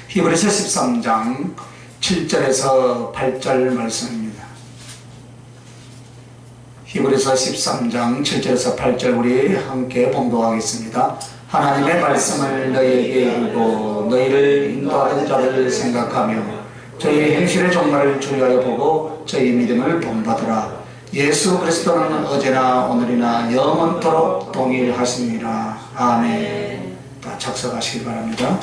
히브리서 13장 7절에서 8절 말씀입니다. 히브리서 13장 7절에서 8절 우리 함께 봉독하겠습니다. 하나님의 말씀을 너희에게 이르고 너희를 인도하던 자들을 생각하며 저희 행실의 종말을 주의하여 보고 저희 믿음을 본받으라. 예수 그리스도는 어제나 오늘이나 영원토록 동일하시니라. 아멘. 다 작성하시기 바랍니다.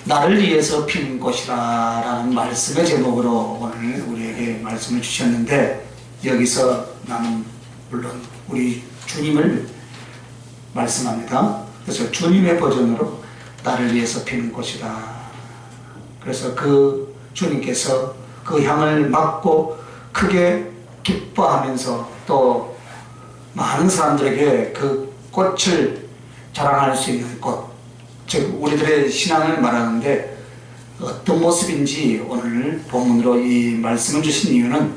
나를 위해서 피는 꽃이라 라는 말씀의 제목으로 오늘 우리에게 말씀을 주셨는데, 여기서 나는 물론 우리 주님을 말씀합니다. 그래서 주님의 버전으로 나를 위해서 피는 꽃이다. 그래서 그 주님께서 그 향을 맡고 크게 기뻐하면서 또 많은 사람들에게 그 꽃을 자랑할 수 있는 꽃, 즉 우리들의 신앙을 말하는데 어떤 모습인지 오늘 본문으로 이 말씀을 주신 이유는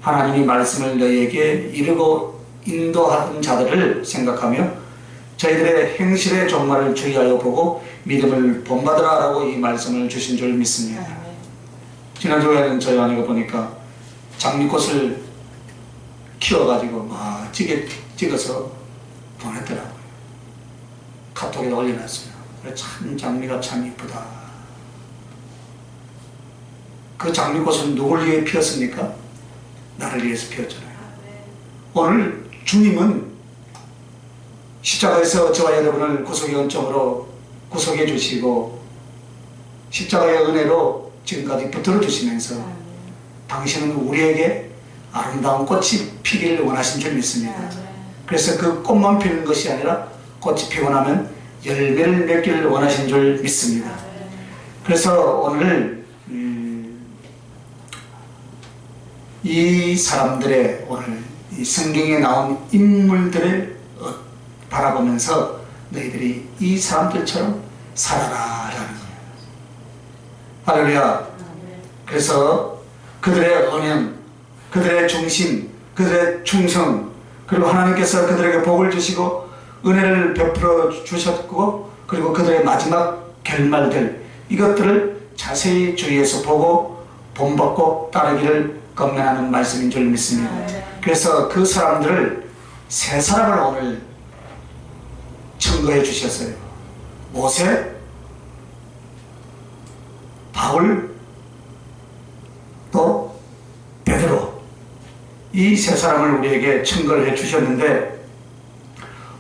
하나님이 말씀을 너희에게 이르고 인도하던 자들을 생각하며 저희들의 행실의 종말을 주의하여 보고 믿음을 본받으라 라고 이 말씀을 주신 줄 믿습니다. 지난주에는 저희 아내가 보니까 장미꽃을 키워가지고 막 찍어서 보냈더라고요. 카톡에 올려놨어요. 참 장미가 참 이쁘다. 그 장미꽃은 누굴 위해 피었습니까? 나를 위해서 피었잖아요. 오늘 주님은 십자가에서 저와 여러분을 구속의 은총으로 구속해 주시고 십자가의 은혜로 지금까지 붙들어 주시면서 당신은 우리에게 아름다운 꽃이 피기를 원하신 줄 믿습니다. 그래서 그 꽃만 피는 것이 아니라 꽃이 피고 나면 열매를 맺기를 원하신 줄 믿습니다. 그래서 오늘 이 사람들의 오늘 이 성경에 나온 인물들을 바라보면서 너희들이 이 사람들처럼 살아라 라는 거예요. 할렐루야. 그래서 그들의 언행, 그들의 중심, 그들의 충성, 그리고 하나님께서 그들에게 복을 주시고 은혜를 베풀어 주셨고, 그리고 그들의 마지막 결말들, 이것들을 자세히 주의해서 보고 본받고 따르기를 권면하는 말씀인 줄 믿습니다. 그래서 그 사람들을 세 사람을 오늘 증거해 주셨어요. 모세, 바울, 또 베드로, 이 세 사람을 우리에게 증거를 해 주셨는데,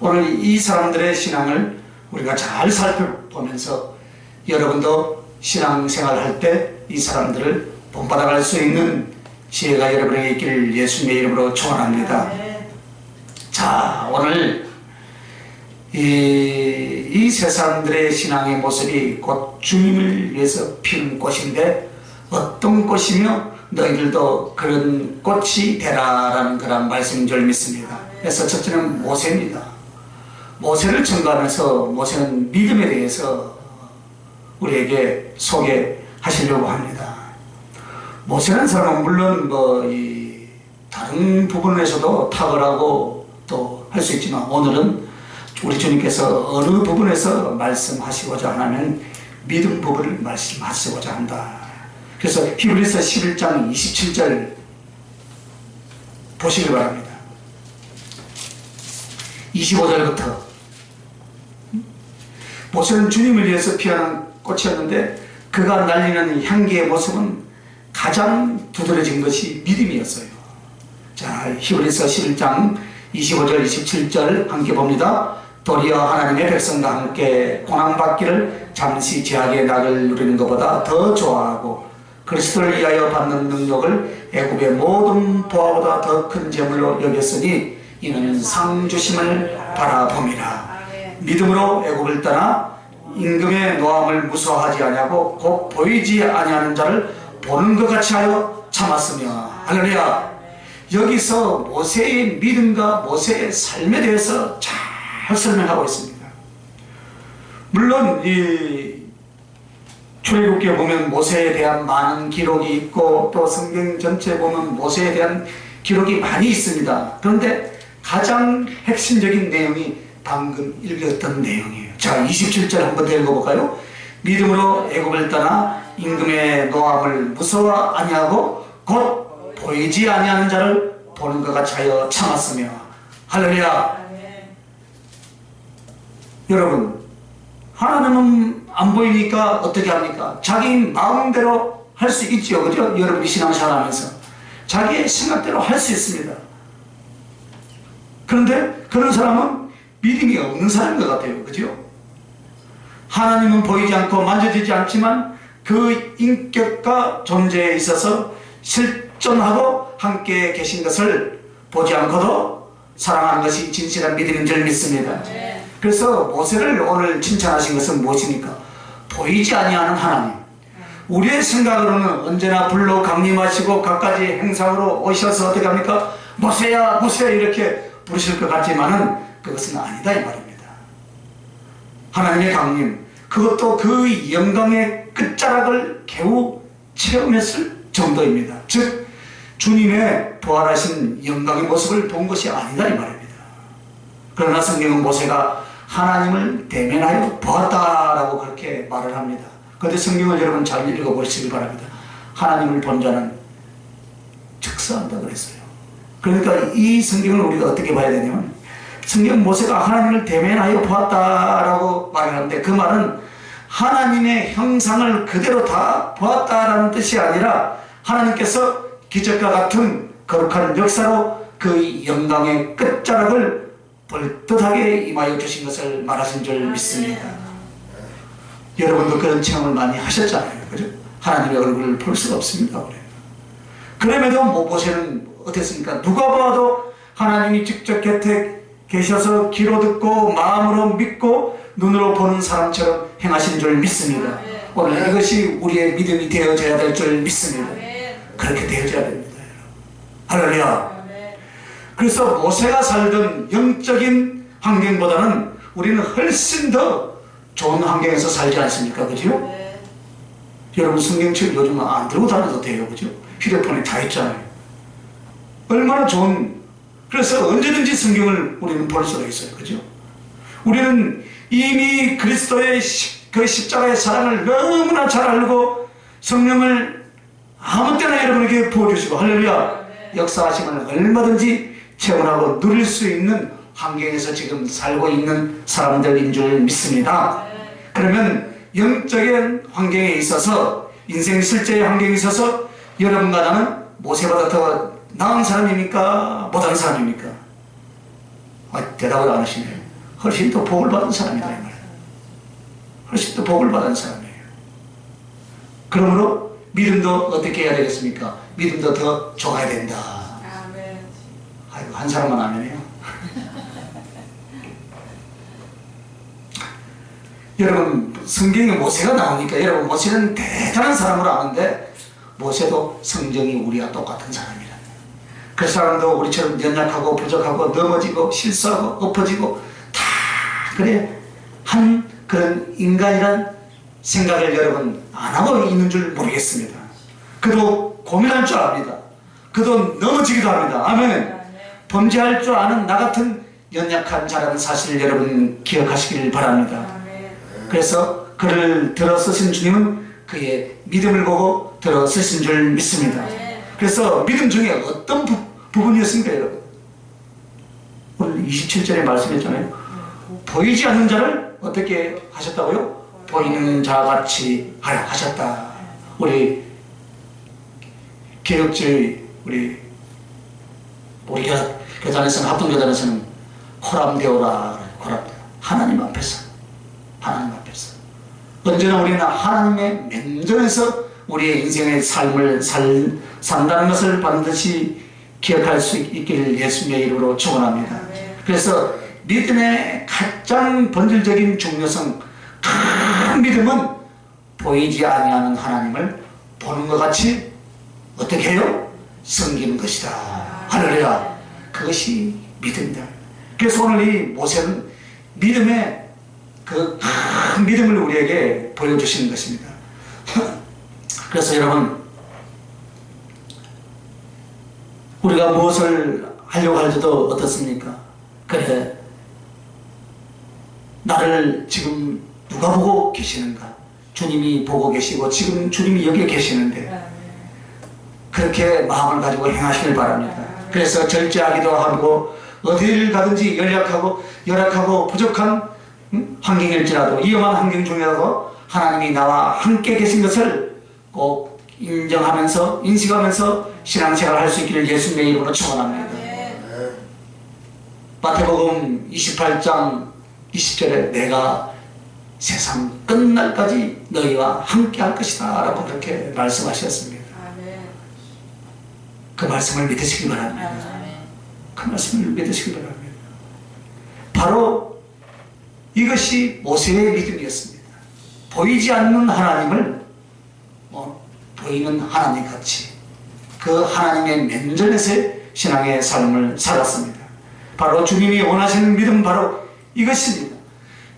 오늘 이 사람들의 신앙을 우리가 잘 살펴보면서 여러분도 신앙생활 할 때 이 사람들을 본받아갈 수 있는 지혜가 여러분에게 있기를 예수님의 이름으로 축원합니다. 자, 오늘 이 세 사람들의 신앙의 모습이 곧 주님을 위해서 피는 꽃인데, 어떤 꽃이며 너희들도 그런 꽃이 되라라는 그런 말씀인 줄 믿습니다. 그래서 첫째는 모세입니다. 모세를 증거하면서 모세는 믿음에 대해서 우리에게 소개하시려고 합니다. 모세라는 사람은 물론 이 다른 부분에서도 탁월하고 또 할 수 있지만, 오늘은 우리 주님께서 어느 부분에서 말씀하시고자 하냐면 믿음 부분을 말씀하시고자 한다. 그래서 히브리서 11장 27절 보시기 바랍니다. 25절부터 모세는 주님을 위해서 피어난 꽃이었는데 그가 날리는 향기의 모습은 가장 두드러진 것이 믿음이었어요. 자, 히브리서 11장 25절 27절 함께 봅니다. 도리어 하나님의 백성과 함께 고난받기를 잠시 제약의 낙을 누리는 것보다 더 좋아하고 그리스도를 위하여 받는 능력을 애굽의 모든 보화보다 더 큰 재물로 여겼으니 이는 상 주심을 바라봄이라. 믿음으로 애굽을 떠나 임금의 노함을 무서워하지 아니하고 곧 보이지 아니하는 자를 보는 것 같이 하여 참았으며. 할렐루야. 여기서 모세의 믿음과 모세의 삶에 대해서 잘 설명하고 있습니다. 물론 이 출애굽기에 보면 모세에 대한 많은 기록이 있고 또 성경 전체에 보면 모세에 대한 기록이 많이 있습니다. 그런데 가장 핵심적인 내용이 방금 읽었던 내용이에요. 자, 27절 한번 더 읽어볼까요? 믿음으로 애굽을 떠나 임금의 노함을 무서워 아니하고 곧 보이지 아니하는 자를 보는 것 같이 하여 참았으며. 할렐루야. 여러분, 하나님은 안 보이니까 어떻게 합니까? 자기 마음대로 할 수 있죠. 그죠? 여러분이 신앙생활 하면서 자기의 생각대로 할 수 있습니다. 그런데 그런 사람은 믿음이 없는 사람인 것 같아요. 그죠? 하나님은 보이지 않고 만져지지 않지만 그 인격과 존재에 있어서 실존하고 함께 계신 것을 보지 않고도 사랑하는 것이 진실한 믿음인 줄 믿습니다. 그래서 모세를 오늘 칭찬하신 것은 무엇입니까? 보이지 아니하는 하나님. 우리의 생각으로는 언제나 불로 강림하시고 갖가지 행상으로 오셔서 어떻게 합니까? 모세야 모세야 이렇게 부르실 것 같지만은 그것은 아니다 이 말입니다. 하나님의 강림, 그것도 그 영광의 끝자락을 겨우 체험했을 정도입니다. 즉 주님의 부활하신 영광의 모습을 본 것이 아니다 이 말입니다. 그러나 성경은 모세가 하나님을 대면하여 보았다라고 그렇게 말을 합니다. 그런데 성경을 여러분 잘 읽어보시기 바랍니다. 하나님을 본 자는 즉사한다 그랬어요. 그러니까 이 성경을 우리가 어떻게 봐야 되냐면, 성경 모세가 하나님을 대면하여 보았다라고 말을 하는데 그 말은 하나님의 형상을 그대로 다 보았다라는 뜻이 아니라 하나님께서 기적과 같은 거룩한 역사로 그 영광의 끝자락을 벌떡하게 임하여 주신 것을 말하신 줄 믿습니다. 여러분도 그런 체험을 많이 하셨잖아요. 그죠? 하나님의 얼굴을 볼 수가 없습니다. 그럼에도 모세는 어땠습니까? 누가 봐도 하나님이 직접 곁에 계셔서 귀로 듣고 마음으로 믿고 눈으로 보는 사람처럼 행하신 줄 믿습니다. 오늘 이것이 우리의 믿음이 되어져야 될 줄 믿습니다. 그렇게 되어져야 됩니다. 할렐루야. 그래서 모세가 살던 영적인 환경보다는 우리는 훨씬 더 좋은 환경에서 살지 않습니까? 그죠? 여러분 성경책 요즘 안 들고 다녀도 돼요. 그죠? 휴대폰에 다 있잖아요. 얼마나 좋은, 그래서 언제든지 성경을 우리는 볼 수가 있어요. 그죠? 우리는 이미 그리스도의 그 십자가의 사랑을 너무나 잘 알고 성령을 아무 때나 여러분에게 부어주시고 할렐루야 역사하심을 얼마든지 체험하고 누릴 수 있는 환경에서 지금 살고 있는 사람들인 줄 믿습니다. 그러면 영적인 환경에 있어서, 인생 실제의 환경에 있어서 여러분과 나는 모세보다 더 나은 사람입니까? 못한 사람입니까? 대답을 안 하시네요. 훨씬 더 복을 받은 사람이다 이 말이에요. 훨씬 더 복을 받은 사람이에요. 그러므로 믿음도 어떻게 해야 되겠습니까? 믿음도 더 좋아야 된다. 아이고 한 사람만 아멘해요. 여러분 성경에 모세가 나오니까 여러분 모세는 대단한 사람으로 아는데 모세도 성경이 우리와 똑같은 사람이라. 그 사람도 우리처럼 연약하고 부족하고 넘어지고 실수하고 엎어지고 다 그래 한 그런 인간이란 생각을 여러분 안 하고 있는 줄 모르겠습니다. 그도 고민할 줄 압니다. 그도 넘어지기도 합니다. 아멘. 범죄할 줄 아는 나 같은 연약한 자라는 사실을 여러분 기억하시길 바랍니다. 그래서 그를 들어 쓰신 주님은 그의 믿음을 보고 들어 쓰신 줄 믿습니다. 그래서 믿음 중에 어떤 부분이었습니까 여러분? 오늘 27절에 말씀했잖아요. 보이지 않는 자를 어떻게 하셨다고요? 보이는 자같이 하라 하셨다. 우리 개혁주의 우리 교단에서는 합동교단에서는 호람되오라. 하나님 앞에서 언제나 우리는 하나님의 면전에서 우리의 인생의 삶을 산다는 것을 반드시 기억할 수 있기를 예수님의 이름으로 축원합니다. 그래서 믿음의 가장 본질적인 중요성, 큰 믿음은 보이지 아니하는 하나님을 보는 것 같이 어떻게 해요? 섬기는 것이다. 할렐루야. 그것이 믿음이다. 그래서 오늘 이 모세는 믿음의 그 큰 믿음을 우리에게 보여주시는 것입니다. 그래서 여러분 우리가 무엇을 하려고 할 때도 어떻습니까? 그래 나를 지금 누가 보고 계시는가? 주님이 보고 계시고 지금 주님이 여기에 계시는데 그렇게 마음을 가지고 행하시길 바랍니다. 그래서 절제하기도 하고 어디를 가든지 열악하고 부족한 환경일지라도 위험한 환경 중에라도 하나님이 나와 함께 계신 것을 꼭 인정하면서 인식하면서 신앙생활을 할 수 있기를 예수님의 이름으로 축원합니다. 마태복음 28장 20절에 내가 세상 끝날까지 너희와 함께 할 것이다 라고 그렇게 말씀하셨습니다. 그 말씀을 믿으시기 바랍니다. 그 말씀을 믿으시기 바랍니다. 바로 이것이 모세의 믿음이었습니다. 보이지 않는 하나님을 보이는 하나님 같이 그 하나님의 면전에서의 신앙의 삶을 살았습니다. 바로 주님이 원하시는 믿음 바로 이것입니다.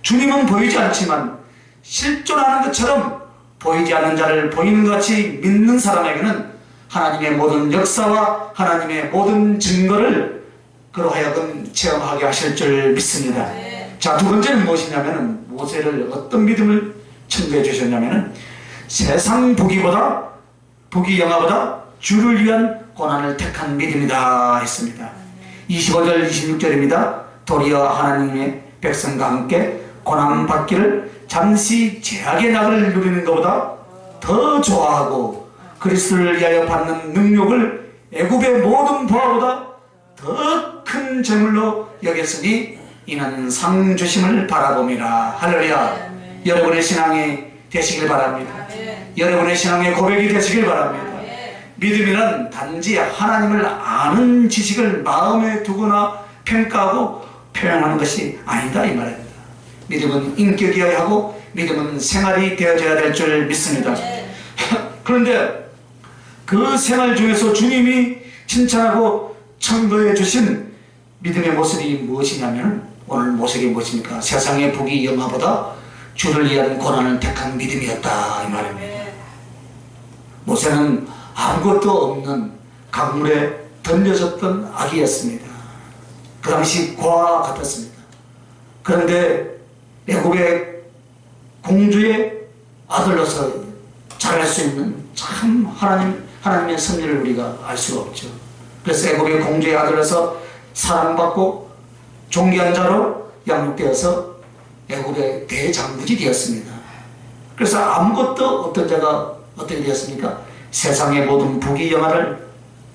주님은 보이지 않지만 실존하는 것처럼 보이지 않는 자를 보이는 것 같이 믿는 사람에게는 하나님의 모든 역사와 하나님의 모든 증거를 그로 하여금 체험하게 하실 줄 믿습니다. 자, 두 번째는 무엇이냐면 모세를 어떤 믿음을 첨부해 주셨냐면 세상 보기 영화보다 주를 위한 고난을 택한 믿음이다 했습니다. 25절 26절입니다. 도리어 하나님의 백성과 함께 고난받기를 잠시 제약의 낙을 누리는 것보다 더 좋아하고 그리스도를 위하여 받는 능력을 애굽의 모든 부하보다 더 큰 재물로 여겼으니 이는 상 주심을 바라봄이라. 할렐루야. 여러분의 신앙이 되시길 바랍니다. 여러분의 신앙의 고백이 되시길 바랍니다. 믿음이란 단지 하나님을 아는 지식을 마음에 두거나 평가하고 표현하는 것이 아니다 이 말입니다. 믿음은 인격이어야 하고 믿음은 생활이 되어져야 될 줄 믿습니다. 그런데 그 생활 중에서 주님이 칭찬하고 첨부해 주신 믿음의 모습이 무엇이냐면 오늘 모색이 무엇입니까? 세상의 복이 영화보다 주를 위한 고난을 택한 믿음이었다 이 말입니다. 모세는 아무것도 없는 강물에 던져졌던 아기였습니다. 그 당시 고아와 같았습니다. 그런데 애굽의 공주의 아들로서 잘할 수 있는 참 하나님의 섭리를 우리가 알 수가 없죠. 그래서 애굽의 공주의 아들로서 사랑받고 존귀한 자로 양육되어서 애굽의 대장군이 되었습니다. 그래서 아무것도 없던 자가 어떻게 되었습니까? 세상의 모든 부귀 영화를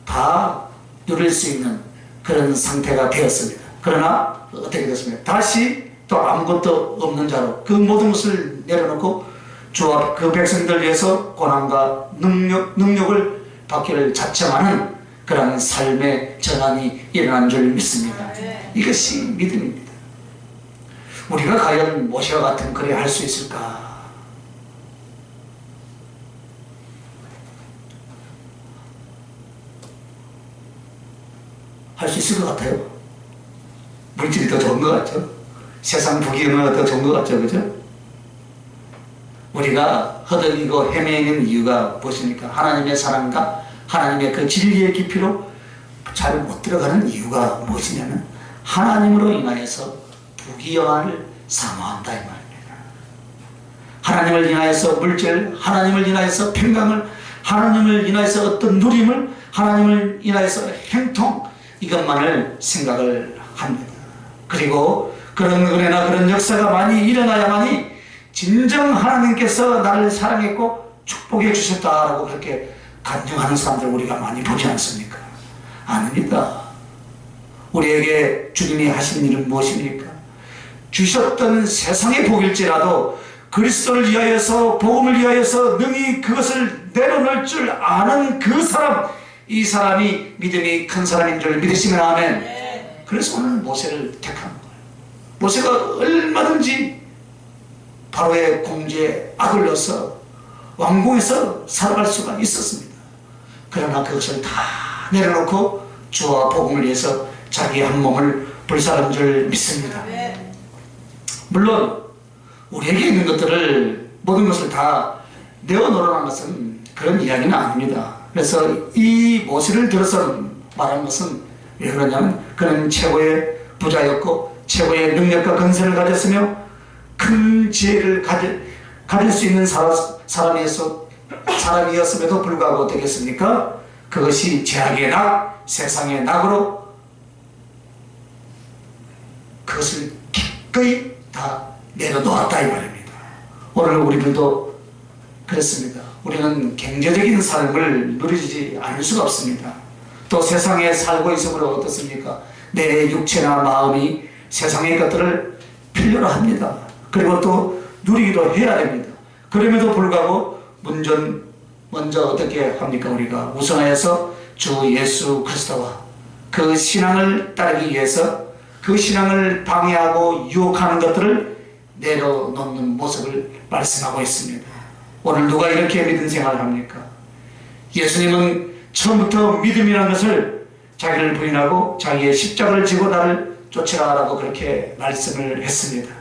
다 누릴 수 있는 그런 상태가 되었습니다. 그러나 어떻게 됐습니까? 다시 또 아무것도 없는 자로 그 모든 것을 내려놓고 주와 그 백성들 위해서 고난과 능력을 받기를 자청하는 그런 삶의 전환이 일어난 줄 믿습니다. 이것이 믿음입니다. 우리가 과연 모세와 같은 그래 할 수 있을까? 할 수 있을 것 같아요. 물질이 더 좋은 것 같죠? 세상 부귀영화가 더 좋은 것 같죠? 그죠? 우리가 허덕이고 헤매는 이유가 무엇입니까? 하나님의 사랑과 하나님의 그 진리의 깊이로 잘 못 들어가는 이유가 무엇이냐면 하나님으로 인하여서 부귀영화를 사모한다 이 말입니다. 하나님을 인하여서 물질, 하나님을 인하여서 평강을, 하나님을 인하여서 어떤 누림을, 하나님을 인하여서 행통, 이것만을 생각을 합니다. 그리고 그런 은혜나 그런 역사가 많이 일어나야만이 진정 하나님께서 나를 사랑했고 축복해 주셨다라고 그렇게 간증하는 사람들 우리가 많이 보지 않습니까? 아닙니다. 우리에게 주님이 하신 일은 무엇입니까? 주셨던 세상의 복일지라도 그리스도를 위하여서 복음을 위하여서 능히 그것을 내려놓을 줄 아는 그 사람, 이 사람이 믿음이 큰 사람인 줄 믿으시면 아멘. 그래서 오늘 모세를 택한 거예요. 모세가 얼마든지 바로의 공주의 아들로서 왕궁에서 살아갈 수가 있었습니다. 그러나 그것을 다 내려놓고 주와 복음을 위해서 자기 한 몸을 불사른 줄 믿습니다. 물론 우리에게 있는 것들을 모든 것을 다 내어놓으라는 것은 그런 이야기는 아닙니다. 그래서 이 모세를 들어서 말한 것은 왜 그러냐면 그는 최고의 부자였고 최고의 능력과 건설을 가졌으며 큰 지혜를 가질 수 있는 사람이었음에도 불구하고 어떻겠습니까? 그것이 죄악의 낙, 세상의 낙으로 그것을 기꺼이 다 내려놓았다 이 말입니다. 오늘 우리들도 그렇습니다. 우리는 경제적인 삶을 누리지 않을 수가 없습니다. 또 세상에 살고 있으므로 어떻습니까? 내 육체나 마음이 세상의 것들을 필요로 합니다. 그리고 또 누리기도 해야 됩니다. 그럼에도 불구하고 먼저 어떻게 합니까? 우리가 우선하여서 주 예수 그리스도와 그 신앙을 따르기 위해서 그 신앙을 방해하고 유혹하는 것들을 내려놓는 모습을 말씀하고 있습니다. 오늘 누가 이렇게 믿음 생활을 합니까? 예수님은 처음부터 믿음이라는 것을 자기를 부인하고 자기의 십자가를 지고 나를 쫓아가라고 그렇게 말씀을 했습니다.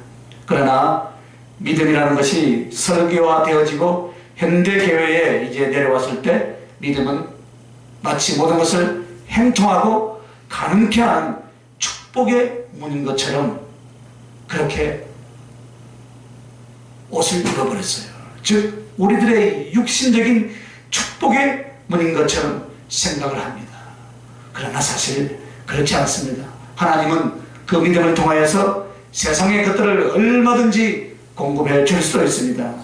그러나 믿음이라는 것이 설교화되어지고 현대교회에 이제 내려왔을 때 믿음은 마치 모든 것을 행통하고 가능케 하는 축복의 문인 것처럼 그렇게 옷을 입어버렸어요. 즉 우리들의 육신적인 축복의 문인 것처럼 생각을 합니다. 그러나 사실 그렇지 않습니다. 하나님은 그 믿음을 통하여서 세상의 것들을 얼마든지 공급해 줄 수도 있습니다.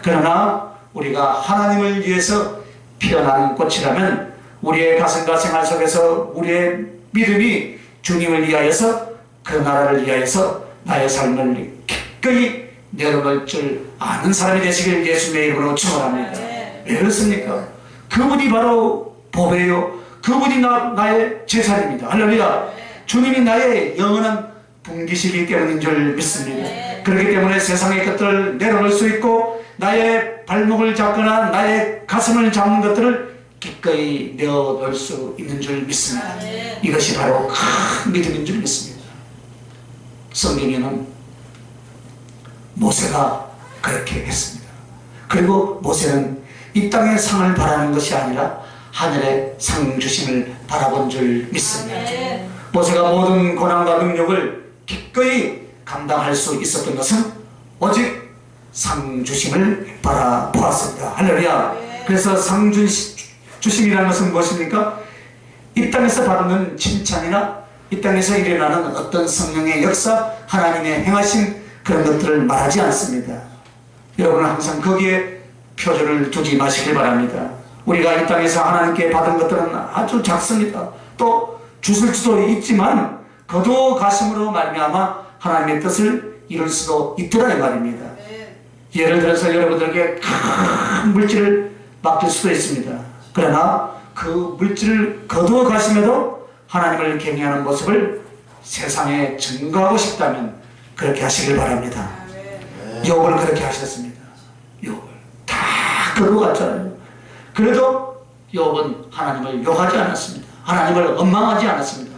그러나 우리가 하나님을 위해서 피어난 꽃이라면 우리의 가슴과 생활 속에서 우리의 믿음이 주님을 위하여서 그 나라를 위하여서 나의 삶을 기꺼이 내려놓을 줄 아는 사람이 되시길 예수님의 이름으로 축원합니다. 왜 그렇습니까? 그분이 바로 보배요, 그분이 나의 제사입니다. 할렐루야. 주님이 나의 영원한 분기시기 때문인 줄 믿습니다. 그렇기 때문에 세상의 것들을 내려놓을 수 있고 나의 발목을 잡거나 나의 가슴을 잡는 것들을 기꺼이 내어놓을 수 있는 줄 믿습니다. 이것이 바로 큰 믿음인 줄 믿습니다. 성경에는 모세가 그렇게 했습니다. 그리고 모세는 이 땅의 상을 바라는 것이 아니라 하늘의 상 주심을 바라본 줄 믿습니다. 모세가 모든 고난과 능력을 기꺼이 감당할 수 있었던 것은 오직 상 주심을 바라보았습니다. 할렐루야. 그래서 상 주심이라는 것은 무엇입니까? 이 땅에서 받는 칭찬이나 이 땅에서 일어나는 어떤 성령의 역사, 하나님의 행하신 그런 것들을 말하지 않습니다. 여러분은 항상 거기에 표준을 두지 마시길 바랍니다. 우리가 이 땅에서 하나님께 받은 것들은 아주 작습니다. 또 주실 수도 있지만 거두가심으로 말미암아 하나님의 뜻을 이룰 수도 있더라 이 말입니다. 예를 들어서 여러분들에게 큰 물질을 맡길 수도 있습니다. 그러나 그 물질을 거두어 가심에도 하나님을 경외하는 모습을 세상에 증거하고 싶다면 그렇게 하시길 바랍니다. 욥을 그렇게 하셨습니다. 욥을 다 거두어 갔잖아요. 그래도 욥은 하나님을 욕하지 않았습니다. 하나님을 원망하지 않았습니다.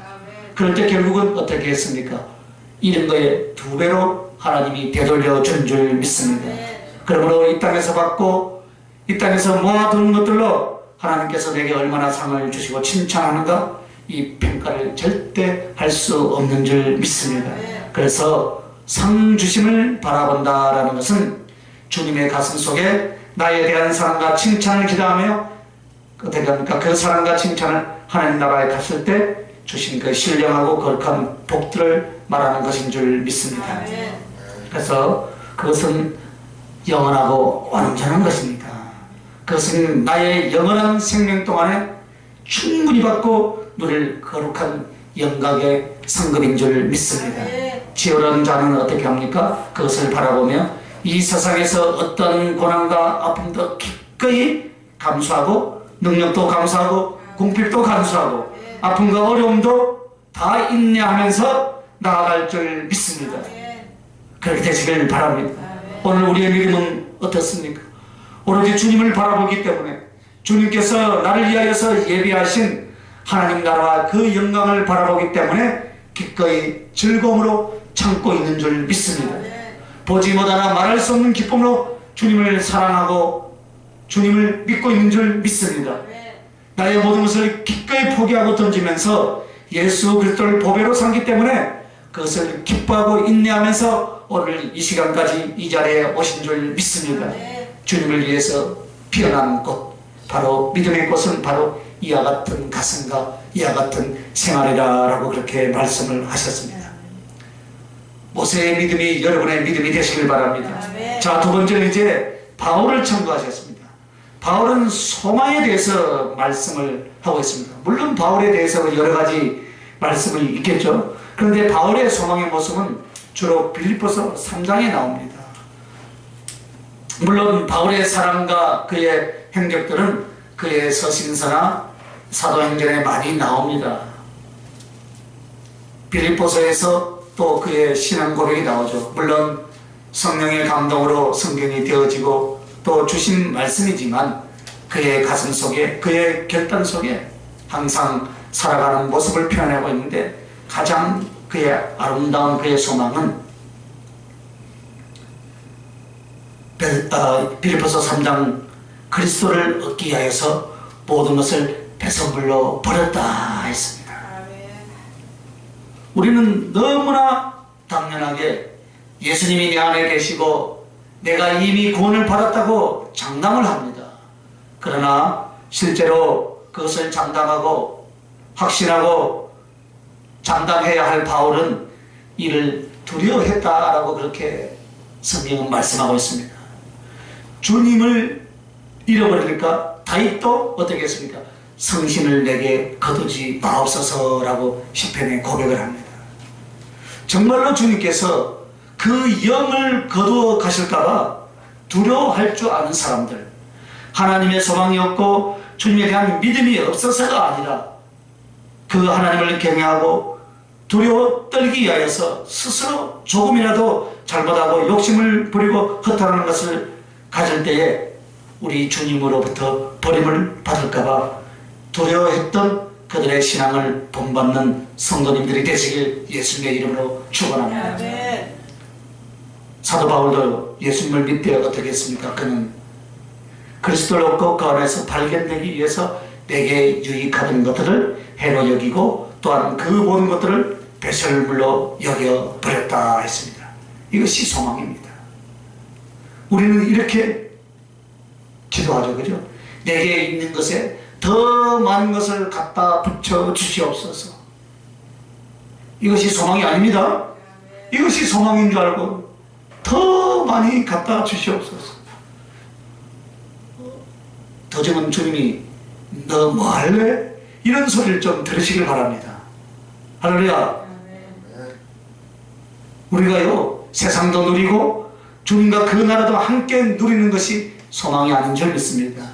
그럴 때 결국은 어떻게 했습니까? 이런 거에 2배로 하나님이 되돌려 준 줄 믿습니다. 그러므로 이 땅에서 받고 이 땅에서 모아두는 것들로 하나님께서 내게 얼마나 상을 주시고 칭찬하는가, 이 평가를 절대 할 수 없는 줄 믿습니다. 그래서 상 주심을 바라본다라는 것은 주님의 가슴 속에 나에 대한 사랑과 칭찬을 기대하며 어떻게 합니까? 그 사랑과 칭찬을 하나님 나라에 갔을 때 주신 그 신령하고 거룩한 복들을 말하는 것인 줄 믿습니다. 그래서 그것은 영원하고 완전한 것입니다. 그것은 나의 영원한 생명 동안에 충분히 받고 누릴 거룩한 영광의 상급인 줄 믿습니다. 지혜로운 자는 어떻게 합니까? 그것을 바라보며 이 세상에서 어떤 고난과 아픔도 기꺼이 감수하고 능력도 감수하고 궁핍도 감수하고 아픔과 어려움도 다 인내하면서 나아갈 줄 믿습니다. 그렇게 되시길 바랍니다. 오늘 우리의 믿음은 어떻습니까? 오로지 주님을 바라보기 때문에 주님께서 나를 위하여서 예비하신 하나님 나라와 그 영광을 바라보기 때문에 기꺼이 즐거움으로 참고 있는 줄 믿습니다. 보지 못하나 말할 수 없는 기쁨으로 주님을 사랑하고 주님을 믿고 있는 줄 믿습니다. 나의 모든 것을 기꺼이 포기하고 던지면서 예수 그리스도를 보배로 삼기 때문에 그것을 기뻐하고 인내하면서 오늘 이 시간까지 이 자리에 오신 줄 믿습니다. 주님을 위해서 피어난 꽃, 바로 믿음의 꽃은 바로 이와 같은 가슴과 이와 같은 생활이라고 그렇게 말씀을 하셨습니다. 모세의 믿음이 여러분의 믿음이 되시길 바랍니다. 자, 두 번째는 이제 바울을 청구하셨습니다. 바울은 소망에 대해서 말씀을 하고 있습니다. 물론 바울에 대해서 여러 가지 말씀이 있겠죠. 그런데 바울의 소망의 모습은 주로 빌립보서 3장에 나옵니다. 물론 바울의 사랑과 그의 행적들은 그의 서신서나 사도행전에 많이 나옵니다. 빌립보서에서 또 그의 신앙 고백이 나오죠. 물론 성령의 감동으로 성경이 되어지고 또 주신 말씀이지만 그의 가슴 속에, 그의 결단 속에 항상 살아가는 모습을 표현하고 있는데, 가장 그의 아름다운 그의 소망은 빌립보서 3장 그리스도를 얻기 위하여서 모든 것을 배설물로 버렸다 했습니다. 우리는 너무나 당연하게 예수님이 내 안에 계시고 내가 이미 구원을 받았다고 장담을 합니다. 그러나 실제로 그것을 장담하고 확신하고 장담해야 할 바울은 이를 두려워했다라고 그렇게 성경은 말씀하고 있습니다. 주님을 잃어버리니까 다윗도 어떻게 했습니까? 성신을 내게 거두지 마옵소서라고 시편에 고백을 합니다. 정말로 주님께서 그 영을 거두어 가실까봐 두려워할 줄 아는 사람들, 하나님의 소망이 없고 주님에 대한 믿음이 없어서가 아니라 그 하나님을 경외하고 두려워 떨기 위하여서 스스로 조금이라도 잘못하고 욕심을 부리고 허탈하는 것을 가질 때에 우리 주님으로부터 버림을 받을까봐 두려워했던 그들의 신앙을 본받는 성도님들이 되시길 예수님의 이름으로 축원합니다. 사도 바울도 예수님을 믿되 어떻게 했습니까? 그는 그리스도를 얻고 그 안에서 발견되기 위해서 내게 유익하던 것들을 해로 여기고 또한 그 모든 것들을 배설물로 여겨버렸다 했습니다. 이것이 소망입니다. 우리는 이렇게 기도하죠, 그죠? 내게 있는 것에 더 많은 것을 갖다 붙여 주시옵소서. 이것이 소망이 아닙니다. 이것이 소망인 줄 알고 더 많이 갖다 주시옵소서. 도저는 주님이 너 뭐 할래? 이런 소리를 좀 들으시길 바랍니다. 할렐루야. 우리가요 세상도 누리고 주님과 그 나라도 함께 누리는 것이 소망이 아닌 줄 믿습니다.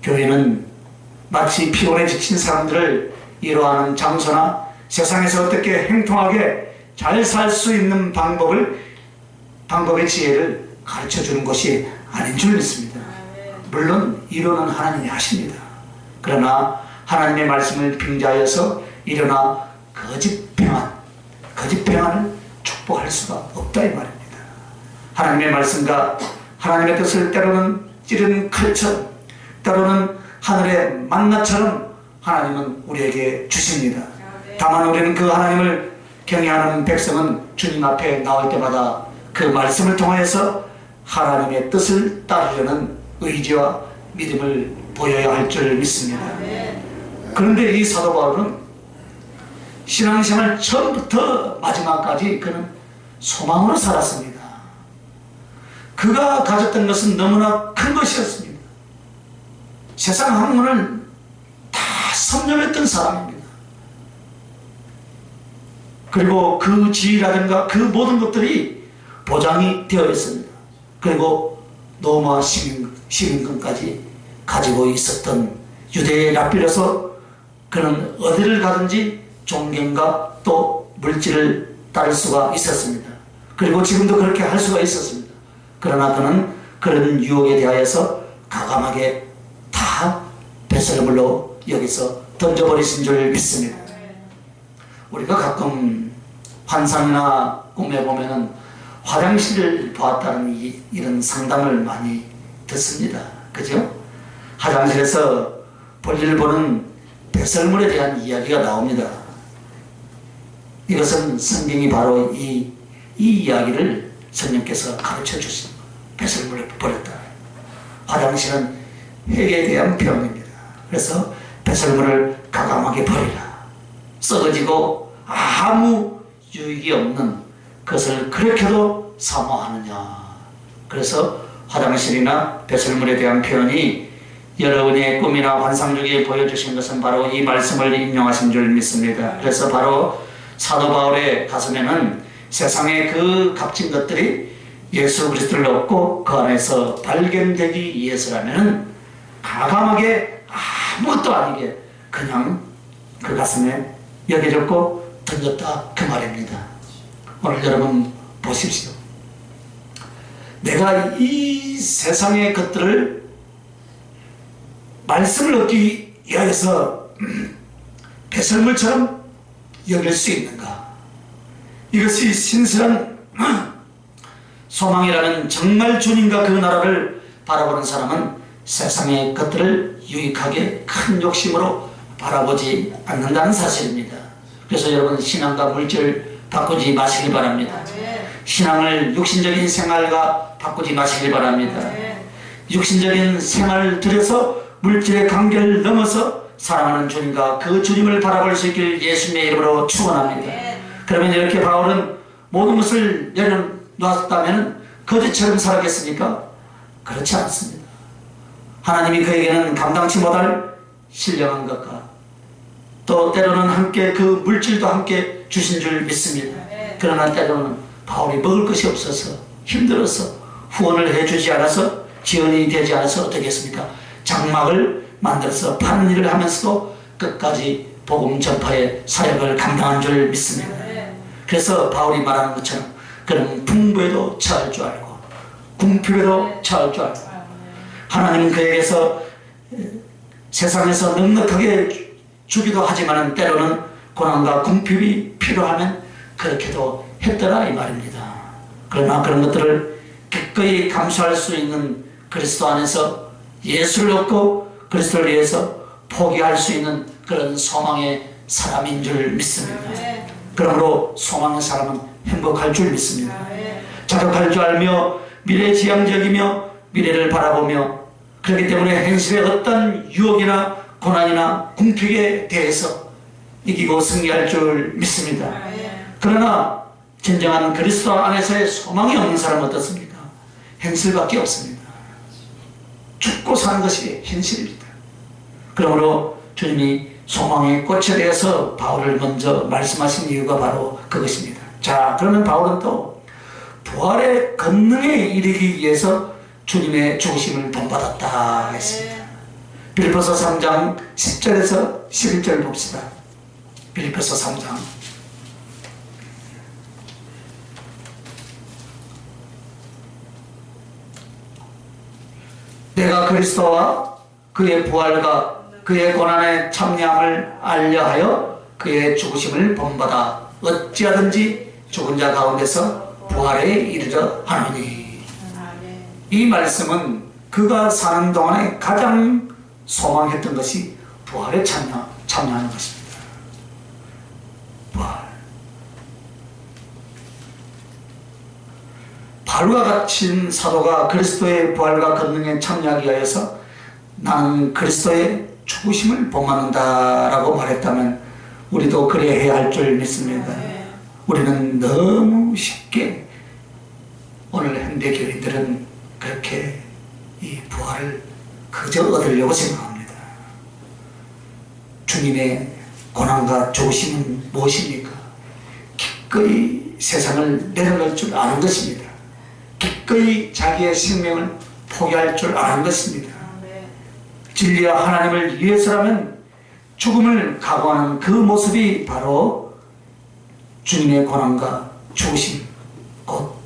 교회는 마치 피곤에 지친 사람들을 위로하는 장소나 세상에서 어떻게 행통하게 잘 살 수 있는 방법의 지혜를 가르쳐 주는 것이 아닌 줄 믿습니다. 물론 위로는 하나님이 하십니다. 그러나 하나님의 말씀을 빙자하여서 일어나 거짓 평안을 축복할 수가 없다 이 말입니다. 하나님의 말씀과 하나님의 뜻을 때로는 찌르는 칼처럼, 때로는 하늘의 만나처럼 하나님은 우리에게 주십니다. 다만 우리는 그 하나님을 경외하는 백성은 주님 앞에 나올 때마다 그 말씀을 통하여서 하나님의 뜻을 따르려는 의지와 믿음을 보여야 할 줄 믿습니다. 그런데 이 사도 바울은 신앙생활 처음부터 마지막까지 그는 소망으로 살았습니다. 그가 가졌던 것은 너무나 큰 것이었습니다. 세상 학문을 다 섭렵했던 사람입니다. 그리고 그 지위라든가 그 모든 것들이 보장이 되어 있습니다. 그리고 로마 시민권까지 가지고 있었던 유대의 랍비로서 그는 어디를 가든지 존경과 또 물질을 따를 수가 있었습니다. 그리고 지금도 그렇게 할 수가 있었습니다. 그러나 그는 그런 유혹에 대하여서 과감하게 다 배설물로 여기서 던져버리신 줄 믿습니다. 우리가 가끔 환상이나 꿈에 보면은 화장실을 보았다는 이런 상담을 많이 듣습니다. 그죠? 화장실에서 볼일 보는 배설물에 대한 이야기가 나옵니다. 이것은 성경이 바로 이 이 이야기를 성령께서 가르쳐 주신 거예요. 배설물을 버렸다. 화장실은 핵에 대한 표현입니다. 그래서 배설물을 과감하게 버리라. 썩어지고 아무 유익이 없는 것을 그렇게도 사모하느냐. 그래서 화장실이나 배설물에 대한 표현이 여러분의 꿈이나 환상 중에 보여주신 것은 바로 이 말씀을 인용하신 줄 믿습니다. 그래서 바로 사도 바울의 가슴에는 세상의 그 값진 것들이 예수 그리스도를 얻고 그 안에서 발견되기 위해서라면 과감하게 아무것도 아니게 그냥 그 가슴에 여겨졌고 던졌다, 그 말입니다. 오늘 여러분 보십시오. 내가 이 세상의 것들을 말씀을 얻기 위하여서 배설물처럼 여길 수 있는가? 이것이 신실한 소망이라는 정말 주님과 그 나라를 바라보는 사람은 세상의 것들을 유익하게 큰 욕심으로 바라보지 않는다는 사실입니다. 그래서 여러분 신앙과 물질 바꾸지 마시길 바랍니다. 신앙을 육신적인 생활과 바꾸지 마시길 바랍니다. 육신적인 생활을 들여서 물질의 관계를 넘어서 사랑하는 주님과 그 주님을 바라볼 수 있길 예수님의 이름으로 축원합니다. 그러면 이렇게 바울은 모든 것을 내려놓았다면 거지처럼 살았겠습니까? 그렇지 않습니다. 하나님이 그에게는 감당치 못할 신령한 것과 또 때로는 함께 그 물질도 함께 주신 줄 믿습니다. 그러나 때로는 바울이 먹을 것이 없어서 힘들어서 후원을 해주지 않아서 지원이 되지 않아서 어떻게 했습니까? 장막을 만들어서 파는 일을 하면서도 끝까지 복음 전파의 사역을 감당한 줄 믿습니다. 그래서 바울이 말하는 것처럼 그는 풍부에도 처할 줄 알고 궁핍에도 처할 줄 알고 하나님은 그에게서 세상에서 넉넉하게 주기도 하지만 때로는 고난과 궁핍이 필요하면 그렇게도 했더라 이 말입니다. 그러나 그런 것들을 기꺼이 감수할 수 있는 그리스도 안에서 예수를 얻고 그리스도를 위해서 포기할 수 있는 그런 소망의 사람인 줄 믿습니다. 그러므로 소망의 사람은 행복할 줄 믿습니다. 자족할 줄 알며 미래지향적이며 미래를 바라보며 그렇기 때문에 현실의 어떤 유혹이나 고난이나 궁핍에 대해서 이기고 승리할 줄 믿습니다. 그러나 진정한 그리스도 안에서의 소망이 없는 사람은 어떻습니까? 현실밖에 없습니다. 죽고 사는 것이 현실입니다. 그러므로 주님이 소망의 꽃에 대해서 바울을 먼저 말씀하신 이유가 바로 그것입니다. 자, 그러면 바울은 또 부활의 권능에 이르기 위해서 주님의 죽으심을 본받았다 했습니다. 빌립보서 3장 10절에서 11절 봅시다. 빌립보서 3장 내가 그리스도와 그의 부활과 그의 고난의 참여함을 알려하여 그의 죽으심을 본받아 어찌하든지 죽은 자 가운데서 부활에 이르려 하노니. 이 말씀은 그가 사는 동안에 가장 소망했던 것이 부활에 참여하는 것입니다. 부활. 바울과 같은 사도가 그리스도의 부활과 권능에 참여하기 위하여서 나는 그리스도의 죽으심을 본받는다라고 말했다면 우리도 그래야 할 줄 믿습니다. 우리는 너무 쉽게 오늘 현대 교인들은 그렇게 이 부활을 그저 얻으려고 생각합니다. 주님의 고난과 죽으심은 무엇입니까? 기꺼이 세상을 내려갈 줄 아는 것입니다. 기꺼이 자기의 생명을 포기할 줄 아는 것입니다. 진리와 하나님을 위해서라면 죽음을 각오하는 그 모습이 바로 주님의 고난과 죽으심, 곧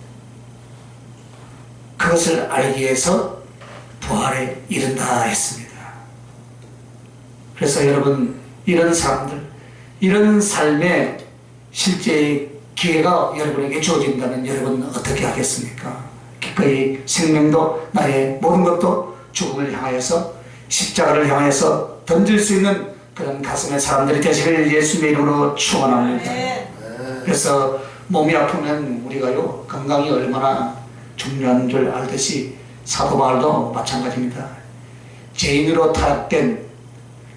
그것을 알기 위해서 부활에 이른다 했습니다. 그래서 여러분, 이런 사람들, 이런 삶의 실제의 기회가 여러분에게 주어진다면 여러분은 어떻게 하겠습니까? 기꺼이 생명도 나의 모든 것도 죽음을 향하여서 십자가를 향해서 던질 수 있는 그런 가슴의 사람들이 되시길 예수님의 이름으로 축원합니다. 그래서 몸이 아프면 우리가요 건강이 얼마나 중요한 줄 알듯이 사도 바울도 마찬가지입니다. 죄인으로 타락된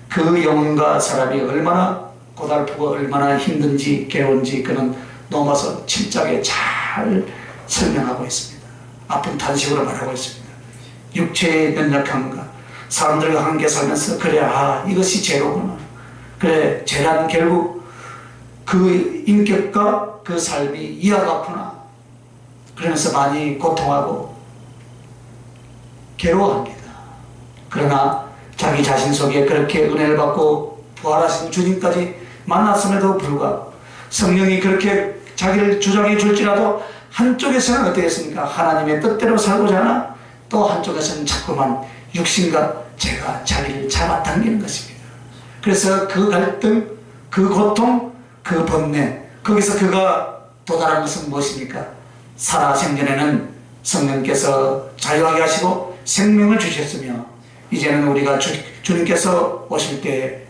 그 영혼과 사람이 얼마나 고달프고 얼마나 힘든지 괴로운지 그는 로마서 7장에 잘 설명하고 있습니다. 아픈 탄식으로 말하고 있습니다. 육체의 연약함과 사람들과 함께 살면서 그래 이것이 죄로구나. 그래 죄란 결국 그 인격과 그 삶이 이하같구나. 그러면서 많이 고통하고 괴로워합니다. 그러나 자기 자신 속에 그렇게 은혜를 받고 부활하신 주님까지 만났음에도 불구하고 성령이 그렇게 자기를 주장해 줄지라도 한쪽에서는 어떻겠습니까? 하나님의 뜻대로 살고자 하나 또 한쪽에서는 자꾸만 육신과 죄가 자기를 잡아당기는 것입니다. 그래서 그 갈등, 그 고통, 그 번뇌, 거기서 그가 도달한 것은 무엇입니까? 살아생전에는 성령께서 자유하게 하시고 생명을 주셨으며 이제는 우리가 주님께서 오실 때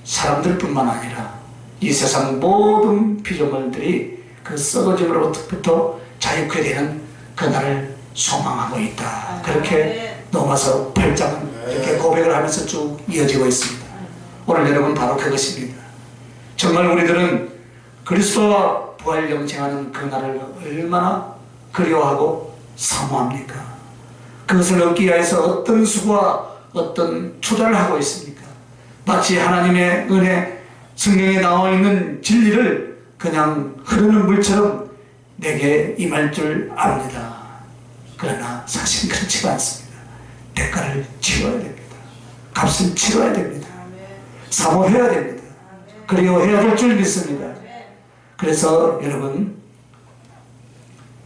사람들뿐만 아니라 이 세상 모든 피조물들이 그 썩어짐으로부터 자유케 되는 그날을 소망하고 있다. 그렇게 로마서 8장은 이렇게 고백을 하면서 쭉 이어지고 있습니다. 오늘 여러분 바로 그것입니다. 정말 우리들은 그리스도와 부활 영생하는 그날을 얼마나 그리워하고 사모합니까? 그것을 얻기 위해서 어떤 수고와 어떤 투자를 하고 있습니까? 마치 하나님의 은혜 성경에 나와 있는 진리를 그냥 흐르는 물처럼 내게 임할 줄 압니다. 그러나 사실 그렇지가 않습니다. 대가를 치러야 됩니다. 값을 치러야 됩니다. 사모해야 됩니다. 그리고 해야 될 줄 믿습니다. 그래서 여러분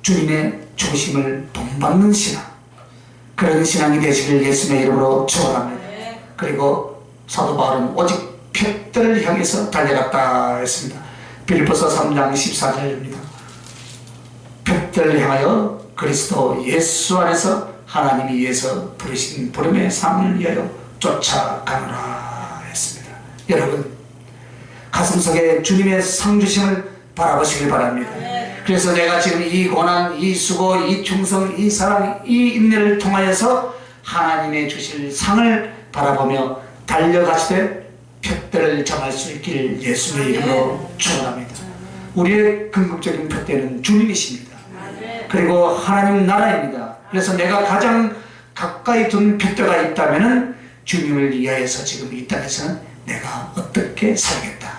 주님의 조심을 본받는 신앙, 그런 신앙이 되시길 예수님의 이름으로 축원합니다. 그리고 사도 바울은 오직 표대를 향해서 달려갔다 했습니다. 빌립보서 3장 14절입니다. 표대를 향하여 그리스도 예수 안에서 하나님이 위해서 부르신 부름의 삶을 위하여 쫓아가노라 했습니다. 여러분 가슴속에 주님의 상 주심을 바라보시길 바랍니다. 그래서 내가 지금 이 고난, 이 수고, 이 충성, 이 사랑, 이 인내를 통하여서 하나님의 주실 상을 바라보며 달려가시되 표대를 정할 수 있길 예수의 이름으로 축원합니다. 우리의 궁극적인 표대는 주님이십니다. 그리고 하나님 나라입니다. 그래서 내가 가장 가까이 둔 표대가 있다면 주님을 위하여서 지금 이 땅에서는 내가 어떻게 살겠다.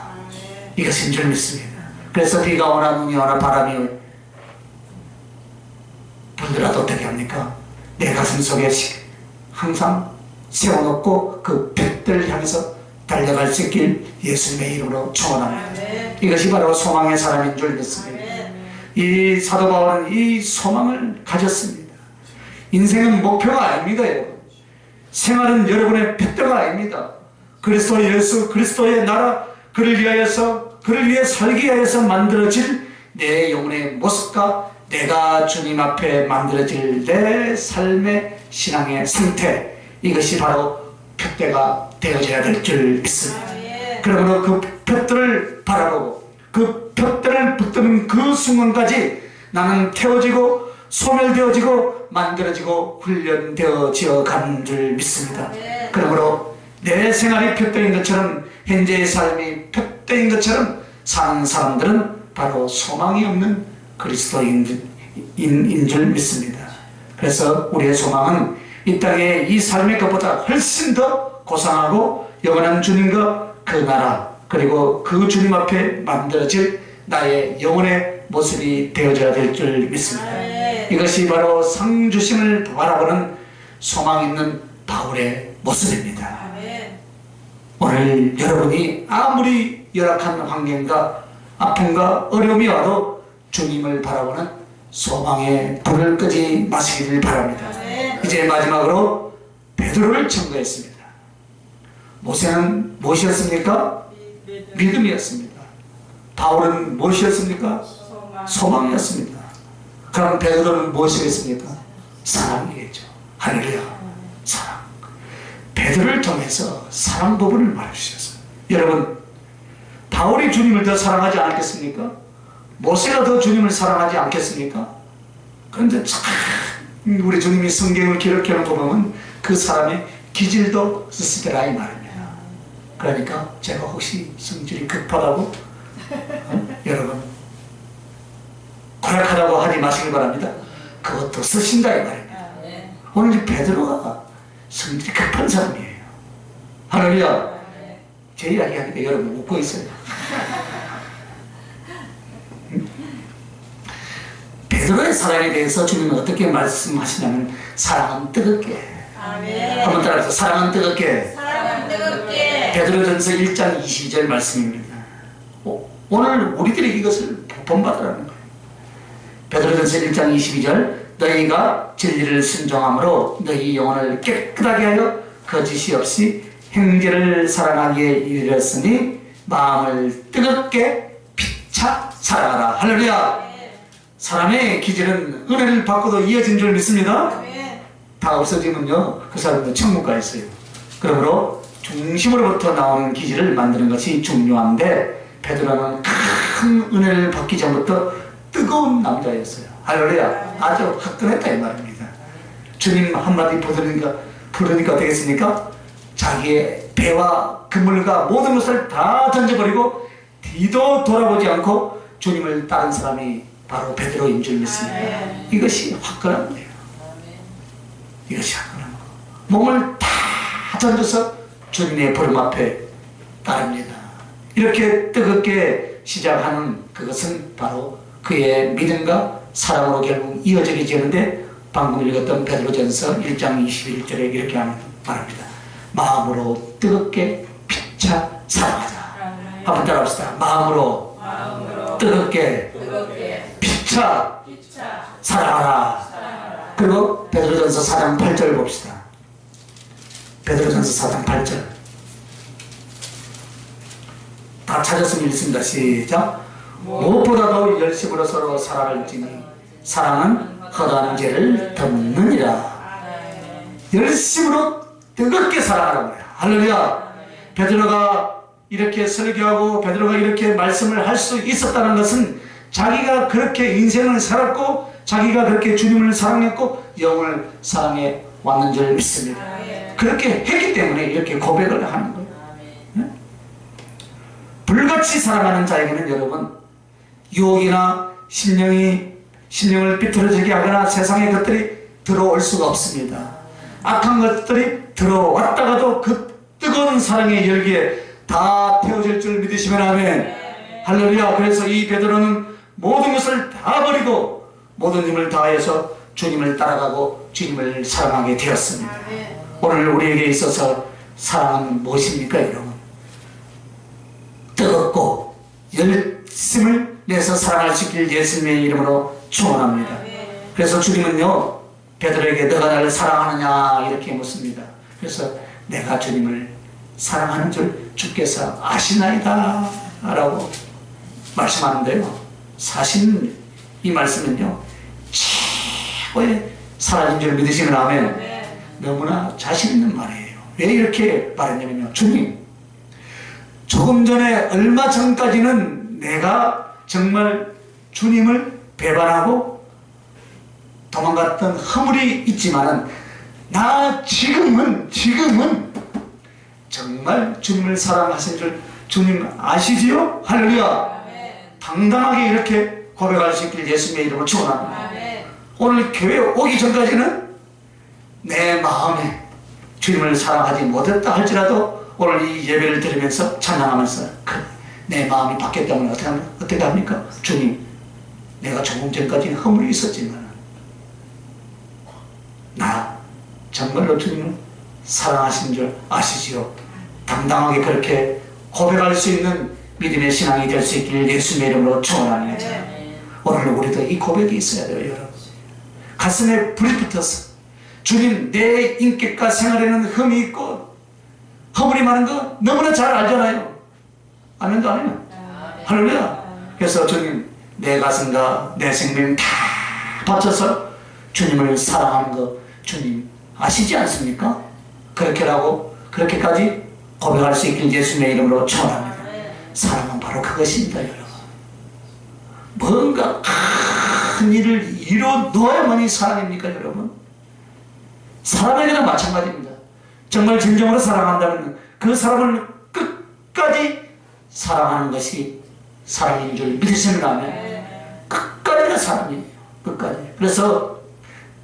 이것인 줄 믿습니다. 그래서 비가 오나 눈이 오나 바람이 불더라도 어떻게 합니까? 내 가슴 속에 항상 세워놓고 그 표대를 향해서 달려갈 수 있길 예수님의 이름으로 축원합니다. 이것이 바로 소망의 사람인 줄 믿습니다. 이 사도 바울은 이 소망을 가졌습니다. 인생은 목표가 아닙니다. 여러분. 생활은 여러분의 표대가 아닙니다. 그리스도 예수, 그리스도의 나라, 그를 위하여서, 그를 위해 살기 위하여서 만들어질 내 영혼의 모습과 내가 주님 앞에 만들어질 내 삶의 신앙의 상태, 이것이 바로 표대가 되어져야 될 줄 믿습니다. 그러므로 그 표대를 바라보고 그 표대를 붙드는 그 순간까지 나는 태워지고 소멸되어지고 만들어지고 훈련되어지어 가는 줄 믿습니다. 그러므로 내 생활이 표대인 것처럼 현재의 삶이 표대인 것처럼 사는 사람들은 바로 소망이 없는 그리스도인 줄 믿습니다. 그래서 우리의 소망은 이 땅의 이 삶의 것보다 훨씬 더 고상하고 영원한 주님과 그 나라, 그리고 그 주님 앞에 만들어질 나의 영혼의 모습이 되어져야 될 줄 믿습니다. 이것이 바로 상주심을 바라보는 소망 있는 바울의 모습입니다. 오늘 여러분이 아무리 열악한 환경과 아픔과 어려움이 와도 주님을 바라보는 소망의 불을 끄지 마시기를 바랍니다. 이제 마지막으로 베드로를 청구했습니다. 모세는 무엇이었습니까? 믿음이었습니다. 바울은 무엇이었습니까? 소망이었습니다. 그럼 베드로는 무엇이겠습니까? 사랑이겠죠. 할렐루야. 사랑. 베드로를 통해서 사랑 부분을 말해주셨어요. 여러분, 바울이 주님을 더 사랑하지 않았겠습니까? 모세가 더 주님을 사랑하지 않겠습니까? 그런데 참 우리 주님이 성경을 기록해 놓고 보면 그 사람의 기질도 쓰시더라 이 말입니다. 그러니까 제가 혹시 성질이 급하다고 여러분 고약하다고 하지 마시길 바랍니다. 그것도 쓰신다 이 말입니다. 오늘 이 베드로가 성질이 급한 사람이에요. 할렐루야. 제 이야기 하니까 여러분 웃고 있어요. 베드로의 사랑에 대해서 주님은 어떻게 말씀하시냐면 사랑은 뜨겁게. 한번 따라해서 사랑은 뜨겁게. 사랑은 뜨겁게. 베드로전서 1장 22절 말씀입니다. 오늘 우리들이 이것을 본받으라는 거예요. 베드로전서 1장 22절 너희가 진리를 순종함으로 너희 영혼을 깨끗하게 하여 거짓이 없이 형제를 사랑하기에 이르렀으니 마음을 뜨겁게 피차 사랑하라. 할렐루야. 사람의 기질은 은혜를 받고도 이어진 줄 믿습니다. 다 없어지면요 그 사람은 천국 가 있어요. 그러므로 중심으로부터 나오는 기질을 만드는 것이 중요한데 부르는 큰 은혜를 받기 전부터 뜨거운 남자였어요. 할렐루야. 아주 화끈했다 이 말입니다. 주님 한마디 부르니까 되겠습니까? 자기의 배와 그물과 모든 것을 다 던져버리고 뒤도 돌아보지 않고 주님을 따른 사람이 바로 베드로인 줄 믿습니다. 이것이 화끈한 거예요. 이것이 화끈한 거. 몸을 다 던져서 주님의 부름 앞에 따릅니다. 이렇게 뜨겁게 시작하는 그것은 바로 그의 믿음과 사랑으로 결국 이어지게 되는데 방금 읽었던 베드로전서 1장 21절에 이렇게 하는 말합니다. 마음으로 뜨겁게 피차 사랑하자. 한번 따라합시다. 마음으로 뜨겁게 피차 사랑하라. 그리고 베드로전서 4장 8절 봅시다. 베드로전서 4장 8절 다 찾았으면 읽습니다. 시작. 무엇보다도 열심으로 서로 사랑할지니 사랑은 허다한 죄를 덮느니라. 열심으로 뜨겁게 사랑하라고 해요. 할렐루야. 베드로가 이렇게 설교하고 베드로가 이렇게 말씀을 할 수 있었다는 것은 자기가 그렇게 인생을 살았고 자기가 그렇게 주님을 사랑했고 영을 사랑해 왔는 줄 믿습니다. 그렇게 했기 때문에 이렇게 고백을 하는 거예요. 네? 불같이 사랑하는 자에게는 여러분 유혹이나 심령을 비틀어지게 하거나 세상의 것들이 들어올 수가 없습니다. 악한 것들이 들어왔다가도 그 뜨거운 사랑의 열기에 다 태워질 줄 믿으시면 아멘. 할렐루야. 그래서 이 베드로는 모든 것을 다 버리고 모든 힘을 다해서 주님을 따라가고 주님을 사랑하게 되었습니다. 오늘 우리에게 있어서 사랑은 무엇입니까 여러분? 뜨겁고 열심을 내서 사랑할 수 있길 예수님의 이름으로 축원합니다. 그래서 주님은요 베드로에게 너가 나를 사랑하느냐 이렇게 묻습니다. 그래서 내가 주님을 사랑하는 줄 주께서 아시나이다 라고 말씀하는데요, 사실 이 말씀은요 최고의 사랑인 줄 믿으시면 아멘. 너무나 자신 있는 말이에요. 왜 이렇게 말했냐면요, 주님 조금 전에 얼마 전까지는 내가 정말 주님을 배반하고 도망갔던 허물이 있지만은 나 지금은 정말 주님을 사랑하신 줄 주님 아시지요? 할렐루야. 당당하게 이렇게 고백할 수 있길 예수님의 이름으로 축원합니다. 오늘 교회 오기 전까지는 내 마음에 주님을 사랑하지 못했다 할지라도 오늘 이 예배를 들으면서 찬양하면서 내 마음이 바뀌었다면 어떻게 합니까? 주님, 내가 조금 전까지는 허물이 있었지만 나 정말로 주님을 사랑하신 줄 아시지요? 당당하게 그렇게 고백할 수 있는 믿음의 신앙이 될 수 있길 예수님의 이름으로 축원합니다. 오늘 우리도 이 고백이 있어야 돼요. 여러분 가슴에 불이 붙어서 주님 내 인격과 생활에는 흠이 있고 허물이 많은 거 너무나 잘 알잖아요. 아멘도 아니면 할렐루야. 그래서 주님 내 가슴과 내 생명 다 바쳐서 주님을 사랑하는 거 주님 아시지 않습니까? 그렇게까지 고백할 수 있길 예수님의 이름으로 축원합니다. 사랑은 바로 그것입니다. 여러분 뭔가 큰 일을 이뤄 놓아야만이 사랑입니까 여러분? 사람에게도 마찬가지입니다. 정말 진정으로 사랑한다면 그 사람을 끝까지 사랑하는 것이 사랑인 줄 믿으시면 끝까지가 사랑이에요. 끝까지. 그래서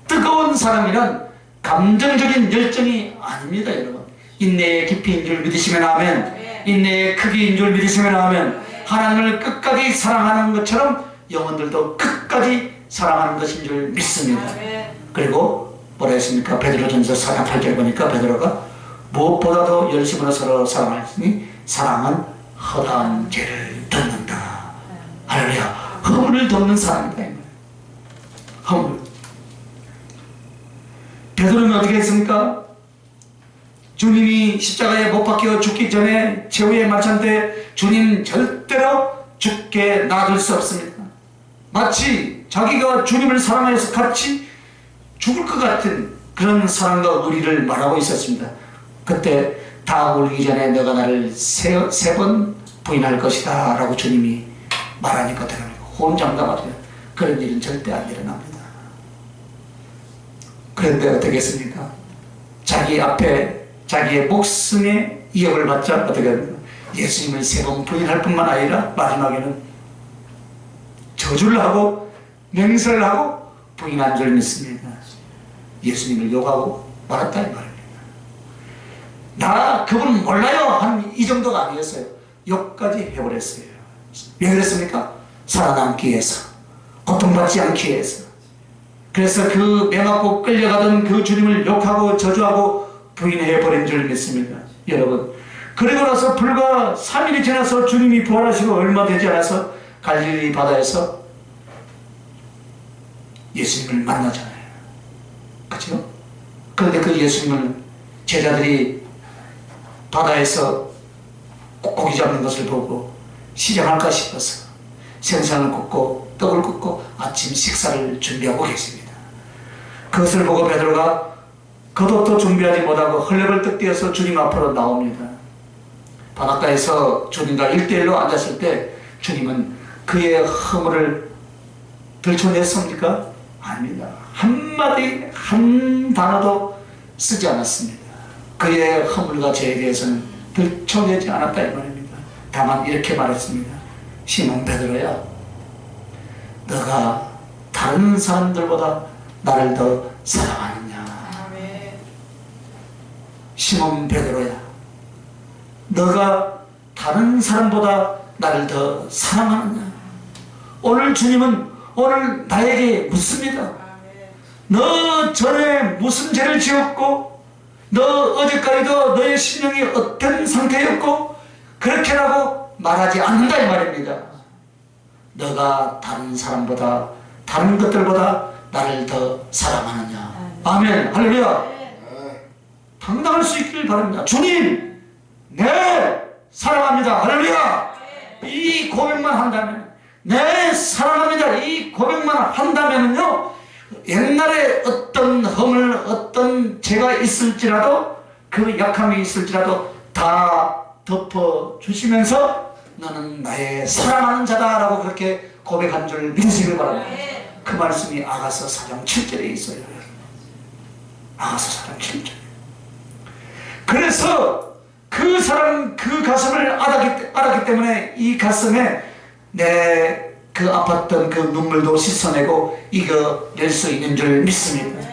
뜨거운 사랑이란 감정적인 열정이 아닙니다 여러분. 인내의 깊이인 줄 믿으시면 아멘. 인내의 크기인 줄 믿으시면 아멘. 하나님을 끝까지 사랑하는 것처럼 영혼들도 끝까지 사랑하는 것인 줄 믿습니다. 그리고 뭐라 했습니까? 베드로전서 4장 8절 보니까 베드로가 무엇보다도 열심으로 서로 사랑하시니 사랑은 허다한 죄를 덮는다. 할렐루야. 허물을 덮는 사랑이다. 허물. 베드로는 어떻게 했습니까? 주님이 십자가에 못 박혀 죽기 전에 최후의 만찬 때 주님 절대로 죽게 놔둘 수 없습니다. 마치 자기가 주님을 사랑해서 같이 죽을 것 같은 그런 사랑과 의리를 말하고 있었습니다. 그때 다 울기 전에 너가 나를 세 번 부인할 것이다 라고 주님이 말하니까 혼장당하죠. 그런 일은 절대 안 일어납니다. 그런데 어떻게 했습니까? 자기 앞에 자기의 목숨의 위협을 받자 어떻게 합니까? 예수님을 3번 부인할 뿐만 아니라 마지막에는 저주를 하고 맹세를 하고 부인한 줄 믿습니다. 예수님을 욕하고 말았다 이 말입니다. 나 그분 몰라요 한 이 정도가 아니었어요. 욕까지 해버렸어요. 왜 그랬습니까? 살아남기 위해서, 고통받지 않기 위해서. 그래서 그 매맞고 끌려가던 그 주님을 욕하고 저주하고 부인해버린 줄 믿습니다. 여러분, 그리고 나서 불과 3일이 지나서 주님이 부활하시고 얼마 되지 않아서 갈릴리 바다에서 예수님을 만나잖아요. 그렇죠? 그런데 그 예수님을 제자들이 바다에서 고기 잡는 것을 보고 시장할까 싶어서 생선을 굽고 떡을 굽고 아침 식사를 준비하고 계십니다. 그것을 보고 베드로가 겉옷도 준비하지 못하고 헐레벌떡 뛰어서 주님 앞으로 나옵니다. 바닷가에서 주님과 1대1로 앉았을 때 주님은 그의 허물을 들춰냈습니까? 아닙니다. 한마디 한 단어도 쓰지 않았습니다. 그의 허물과 죄에 대해서는 들춰내지 않았다 이 말입니다. 다만 이렇게 말했습니다. 시몬 베드로야, 너가 다른 사람들보다 나를 더 사랑하느냐? 시몬 베드로야, 너가 다른 사람보다 나를 더 사랑하느냐? 오늘 주님은 오늘 나에게 묻습니다. 너 전에 무슨 죄를 지었고 너 어제까지도 너의 심령이 어떤 상태였고 그렇게라고 말하지 않는다 이 말입니다. 너가 다른 사람보다 다른 것들보다 나를 더 사랑하느냐? 아멘. 할렐루야. 당당할 수 있기를 바랍니다. 주님, 네 사랑합니다. 할렐루야. 이 고백만 한다면, 네 사랑합니다 이 고백만 한다면요, 옛날에 어떤 허물 어떤 죄가 있을지라도 그 약함이 있을지라도 다 덮어주시면서 너는 나의 사랑하는 자다라고 그렇게 고백한 줄 믿으시길 바랍니다. 그 말씀이 아가서 4장 7절에 있어요. 아가서 4장 7절. 그래서 그 사람 그 가슴을 알았기 때문에 이 가슴에 내 그 아팠던 그 눈물도 씻어내고 이겨낼 수 있는 줄 믿습니다.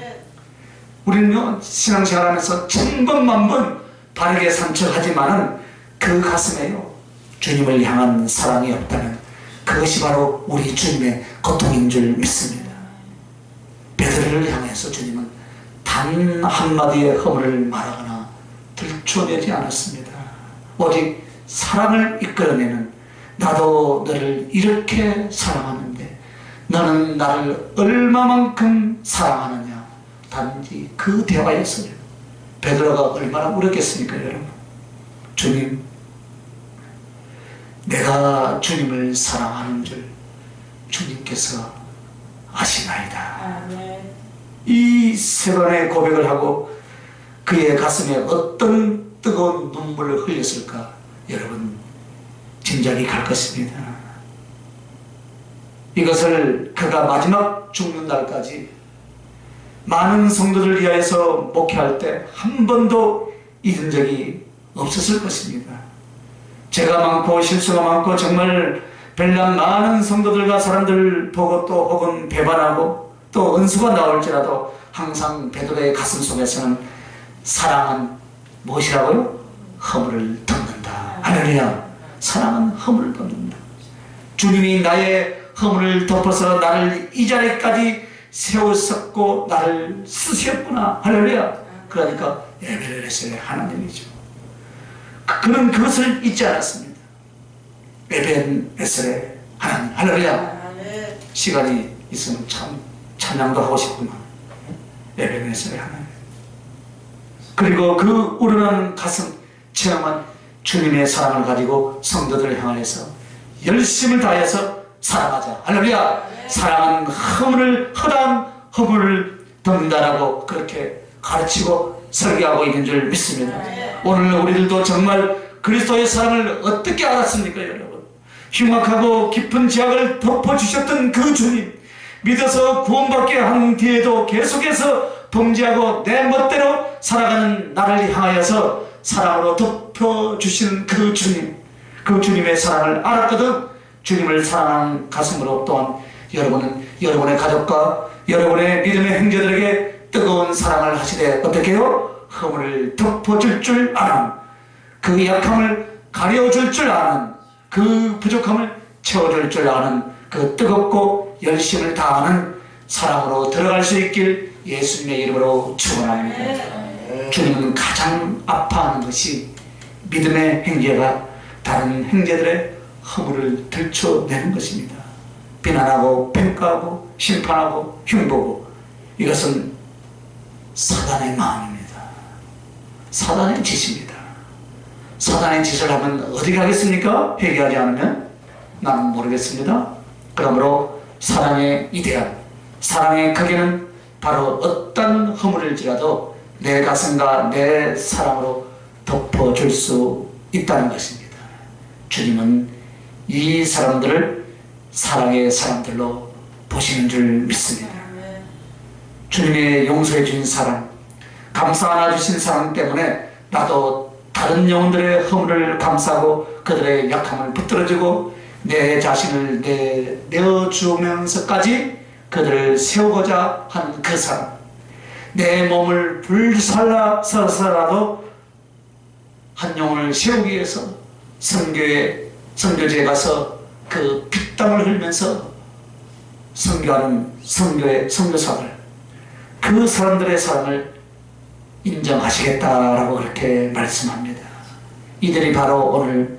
우리는요 신앙생활하면서 1000번 바르게 산책하지만은 그 가슴에요 주님을 향한 사랑이 없다면 그것이 바로 우리 주님의 고통인 줄 믿습니다. 베드로를 향해서 주님은 단 한마디의 허물을 말하거나 들춰내지 않았습니다. 오직 사랑을 이끌어내는, 나도 너를 이렇게 사랑하는데 너는 나를 얼마만큼 사랑하느냐, 단지 그 대화였어요. 베드로가 얼마나 울었겠습니까 여러분. 주님, 내가 주님을 사랑하는 줄 주님께서 아시나이다. 이 세 번의 고백을 하고 그의 가슴에 어떤 뜨거운 눈물을 흘렸을까 여러분 짐작이 갈 것입니다. 이것을 그가 마지막 죽는 날까지 많은 성도들 위하여서 목회할 때 한 번도 잊은 적이 없었을 것입니다. 죄가 많고 실수가 많고 정말 별난 많은 성도들과 사람들 보고 또 혹은 배반하고 또 은수가 나올지라도 항상 베드로의 가슴 속에서는 사랑은 무엇이라고요? 허물을 덮는다. 할렐루야. 사랑은 허물을 덮는다. 주님이 나의 허물을 덮어서 나를 이 자리까지 세우셨고 나를 쓰셨구나. 할렐루야. 그러니까 에베네셀의 하나님이죠. 그는 그것을 잊지 않았습니다. 에베네셀의 하나님. 할렐루야. 시간이 있으면 참 찬양도 하고 싶구나. 에베네셀의 하나님. 그리고 그 우러나는 가슴 체험한 주님의 사랑을 가지고 성도들을 향하여서 열심을 다해서 사랑하자. 할렐루야. 사랑은 허다한 허물을 덮는다라고 그렇게 가르치고 설교하고 있는 줄 믿습니다. 오늘 우리들도 정말 그리스도의 사랑을 어떻게 알았습니까, 여러분? 흉악하고 깊은 죄악을 덮어주셨던 그 주님, 믿어서 구원받게 한 뒤에도 계속해서 범죄하고 내 멋대로 살아가는 나를 향하여서 사랑으로 덮어주신 그 주님, 그 주님의 사랑을 알았거든. 주님을 사랑하는 가슴으로 또한 여러분은 여러분의 가족과 여러분의 믿음의 형제들에게 뜨거운 사랑을 하시되 어떻게 해요? 허물을 덮어줄 줄 아는, 그 약함을 가려줄 줄 아는, 그 부족함을 채워줄 줄 아는 그 뜨겁고 열심을 다하는 사랑으로 들어갈 수 있길 예수님의 이름으로 축원합니다. 주님은 가장 아파하는 것이 믿음의 형제가 다른 형제들의 허물을 들춰내는 것입니다. 비난하고 평가하고 심판하고 흉보고, 이것은 사단의 마음입니다. 사단의 짓입니다. 사단의 짓을 하면 어디 가겠습니까? 회개하지 않으면? 나는 모르겠습니다. 그러므로 사랑의 이데알, 사랑의 크기는 바로 어떤 허물일지라도 내 가슴과 내 사랑으로 덮어줄 수 있다는 것입니다. 주님은 이 사람들을 사랑의 사람들로 보시는 줄 믿습니다. 주님의 용서해 주신 사랑, 감싸 안아주신 사랑 때문에 나도 다른 영혼들의 허물을 감싸고 그들의 약함을 붙들어주고 내 자신을 내어주면서까지 그들을 세우고자 하는 그 사랑, 내 몸을 불살라서라도 한 영혼을 세우기 위해서 선교지에 가서 그 핏땀을 흘리면서 선교하는 선교사들, 그 사람들의 사랑을 인정하시겠다라고 그렇게 말씀합니다. 이들이 바로 오늘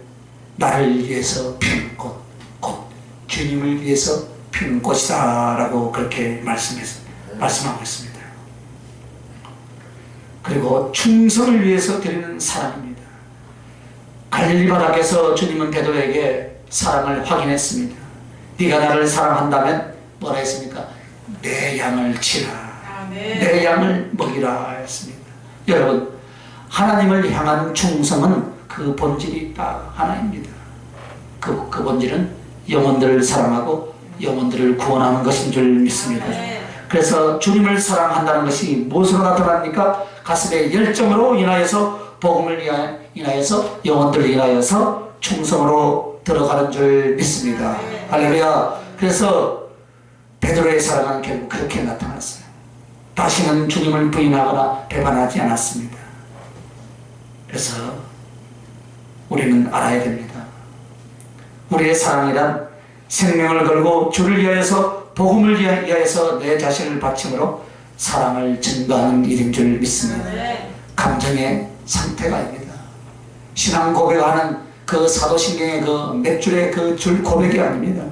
나를 위해서 피는 꽃, 곧 주님을 위해서 피는 꽃이다 라고 그렇게 말씀하고 있습니다. 그리고 충성을 위해서 드리는 사랑입니다. 갈릴리 바다에서 주님은 베드로에게 사랑을 확인했습니다. 네가 나를 사랑한다면 뭐라 했습니까? 내 양을 치라, 내 양을 먹이라 했습니다. 여러분, 하나님을 향한 충성은 그 본질이 딱 하나입니다. 그 본질은 영혼들을 사랑하고 영혼들을 구원하는 것인 줄 믿습니다. 그래서 주님을 사랑한다는 것이 무엇으로 나타납니까? 가슴의 열정으로 인하여서, 복음을 인하여서, 영혼들을 인하여서 충성으로 들어가는 줄 믿습니다. 할렐루야. 그래서 베드로의 사랑은 결국 그렇게 나타났어요. 다시는 주님을 부인하거나 배반하지 않았습니다. 그래서 우리는 알아야 됩니다. 우리의 사랑이란 생명을 걸고 주를 위하여서, 복음을 위하여서 내 자신을 바침으로 사랑을 증거하는 일인 줄 믿습니다. 감정의 상태가 아닙니다. 신앙 고백하는 그 사도신경의 그 몇 줄의 그 줄 고백이 아닙니다.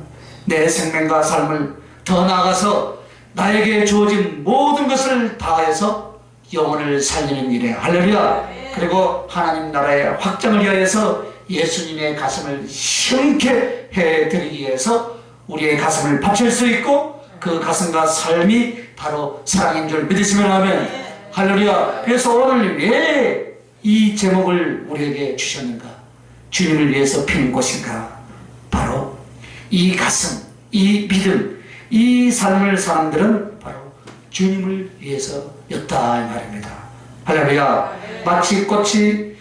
내 생명과 삶을 더 나아가서 나에게 주어진 모든 것을 다해서 영혼을 살리는 일에, 할렐루야. 그리고 하나님 나라의 확장을 위하여서 예수님의 가슴을 시원케 해드리기 위해서 우리의 가슴을 바칠 수 있고, 그 가슴과 삶이 바로 사랑인 줄 믿으시면 하면, 할렐루야. 그래서 오늘 왜 이 제목을 우리에게 주셨는가? 주님을 위해서 피는 꽃인가? 바로 이 가슴, 이 믿음, 이 삶을 사람들은 바로 주님을 위해서였다 이 말입니다. 할렐루야. 마치 꽃이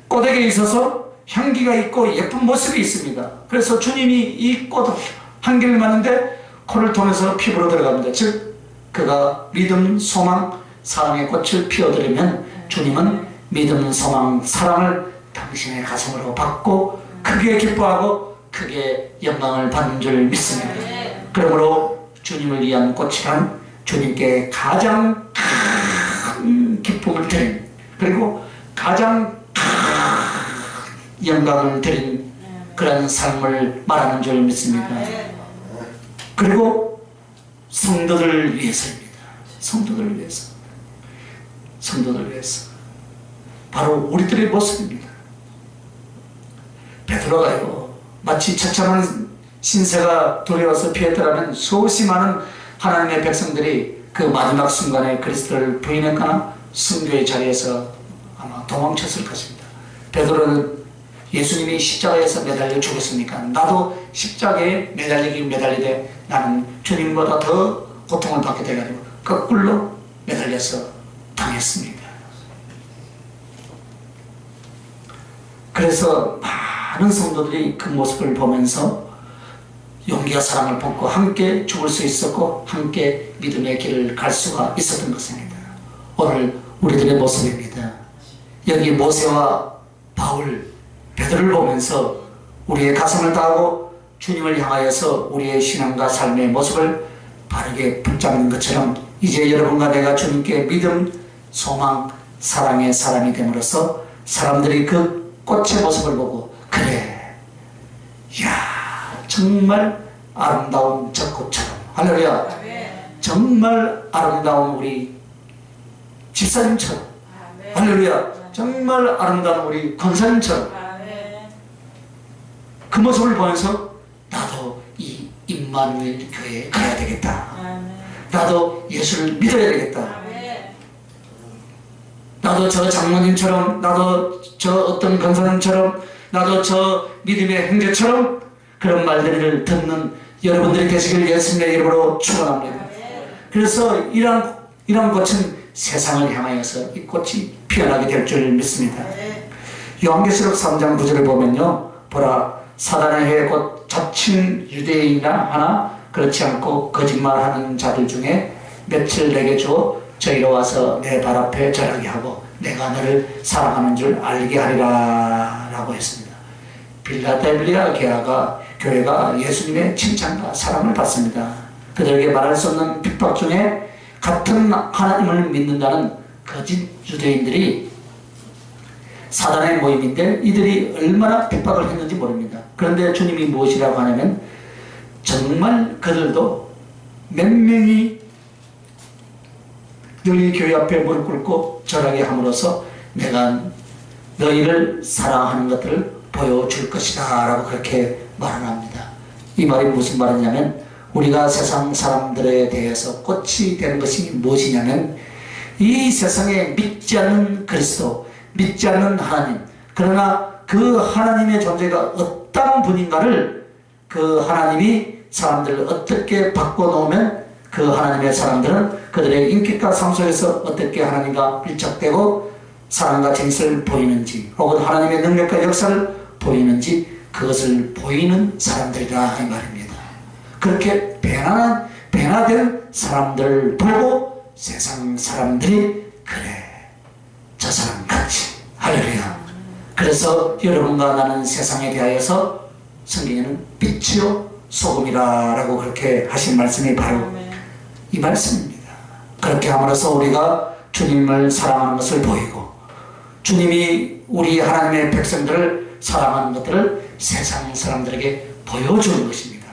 꽃에게 있어서 향기가 있고 예쁜 모습이 있습니다. 그래서 주님이 이 꽃 향기를 맡는데 코를 통해서 피부로 들어갑니다. 즉 그가 믿음, 소망, 사랑의 꽃을 피워드리면 주님은 믿음, 소망, 사랑을 당신의 가슴으로 받고 크게 기뻐하고 크게 영광을 받는 줄 믿습니다. 그러므로 주님을 위한 꽃이란 주님께 가장 큰 기쁨을 드린, 그리고 가장 큰 영광을 드린 그런 삶을 말하는 줄 믿습니다. 그리고 성도들을 위해서입니다. 성도들을 위해서. 성도들을 위해서. 바로 우리들의 모습입니다. 베드로가요, 마치 처참한 신세가 두려워서 피했더라면 수없이 많은 하나님의 백성들이 그 마지막 순간에 그리스도를 부인했거나 순교의 자리에서 아마 도망쳤을 것입니다. 베드로는 예수님이 십자가에서 매달려 죽었으니까 나도 십자가에 매달리되 나는 주님보다 더 고통을 받게 돼가지고 거꾸로 매달려서 당했습니다. 그래서 많은 성도들이 그 모습을 보면서 용기와 사랑을 품고 함께 죽을 수 있었고 함께 믿음의 길을 갈 수가 있었던 것입니다. 오늘 우리들의 모습입니다. 여기 모세와 바울, 베드로를 보면서 우리의 가슴을 다하고 주님을 향하여서 우리의 신앙과 삶의 모습을 바르게 붙잡는 것처럼 이제 여러분과 내가 주님께 믿음, 소망, 사랑의 사람이 됨으로써 사람들이 그 꽃의 모습을 보고 그래, 이야 정말 아름다운 저 꽃처럼, 할렐루야, 정말 아름다운 우리 집사님처럼, 할렐루야, 정말 아름다운 우리 권사님처럼 그 모습을 보면서 나도 이 임마누엘 교회에 가야 되겠다. 나도 예수를 믿어야 되겠다. 나도 저 장로님처럼, 나도 저 어떤 권사님처럼, 나도 저 믿음의 형제처럼 그런 말들을 듣는 여러분들이 되시길 예수님의 이름으로 축원합니다. 그래서 이런 꽃은 세상을 향하여서 이 꽃이 피어나게 될 줄 믿습니다. 요한계시록 3장 9절을 보면요, 보라 사단의 해 곧 자칭 유대인이나 하나 그렇지 않고 거짓말하는 자들 중에 며칠 내게 주어 저희로 와서 내 발 앞에 절하게 하고 내가 너를 사랑하는 줄 알게 하리라 라고 했습니다. 빌라델비아 교회가 예수님의 칭찬과 사랑을 받습니다. 그들에게 말할 수 없는 핍박 중에 같은 하나님을 믿는다는 거짓 유대인들이 사단의 모임인데 이들이 얼마나 핍박을 했는지 모릅니다. 그런데 주님이 무엇이라고 하냐면 정말 그들도 몇 명이 너희 교회 앞에 무릎 꿇고 절하게 함으로써 내가 너희를 사랑하는 것들을 보여줄 것이다 라고 그렇게 말을 합니다. 이 말이 무슨 말이냐면 우리가 세상 사람들에 대해서 꽃이 되는 것이 무엇이냐면 이 세상에 믿지 않는 그리스도, 믿지 않는 하나님, 그러나 그 하나님의 존재가 어떤 분인가를 그 하나님이 사람들을 어떻게 바꿔놓으면 그 하나님의 사람들은 그들의 인격과 삶 속에서 어떻게 하나님과 밀착되고 사랑과 진실을 보이는지 혹은 하나님의 능력과 역사를 보이는지 그것을 보이는 사람들이라 이 말입니다. 그렇게 변화된 사람들을 보고 세상 사람들이 그래 저 사람 같이 할렐루야. 그래서 여러분과 나는 세상에 대하여서 성경에는 빛이요 소금이라 라고 그렇게 하신 말씀이 바로 이 말씀입니다. 그렇게 함으로써 우리가 주님을 사랑하는 것을 보이고 주님이 우리 하나님의 백성들을 사랑하는 것들을 세상 사람들에게 보여주는 것입니다.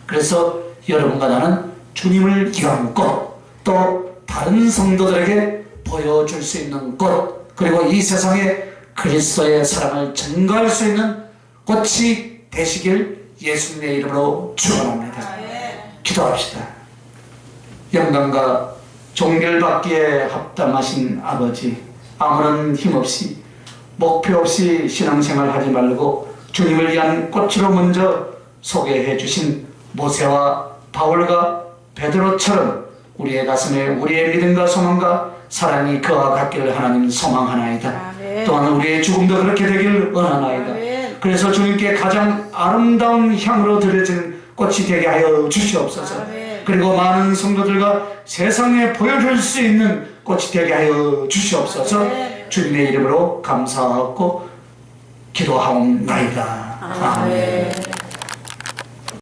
그래서 여러분과 나는 주님을 위한 꽃, 또 다른 성도들에게 보여줄 수 있는 꽃, 그리고 이 세상에 그리스도의 사랑을 증거할 수 있는 꽃이 되시길 예수님의 이름으로 축원합니다. 기도합시다. 영광과 존귀받기에 합당하신 아버지, 아무런 힘없이 목표 없이 신앙생활 하지 말고 주님을 위한 꽃으로 먼저 소개해 주신 모세와 바울과 베드로처럼 우리의 가슴에 우리의 믿음과 소망과 사랑이 그와 같기를 하나님 소망하나이다. 아멘. 또한 우리의 죽음도 그렇게 되길 원하나이다. 아멘. 그래서 주님께 가장 아름다운 향으로 드려진 꽃이 되게 하여 주시옵소서. 아멘. 그리고 많은 성도들과 세상에 보여줄 수 있는 꽃이 되게 하여 주시옵소서. 아멘. 주님의 이름으로 감사하고 기도하옵나이다. 아멘. 아멘.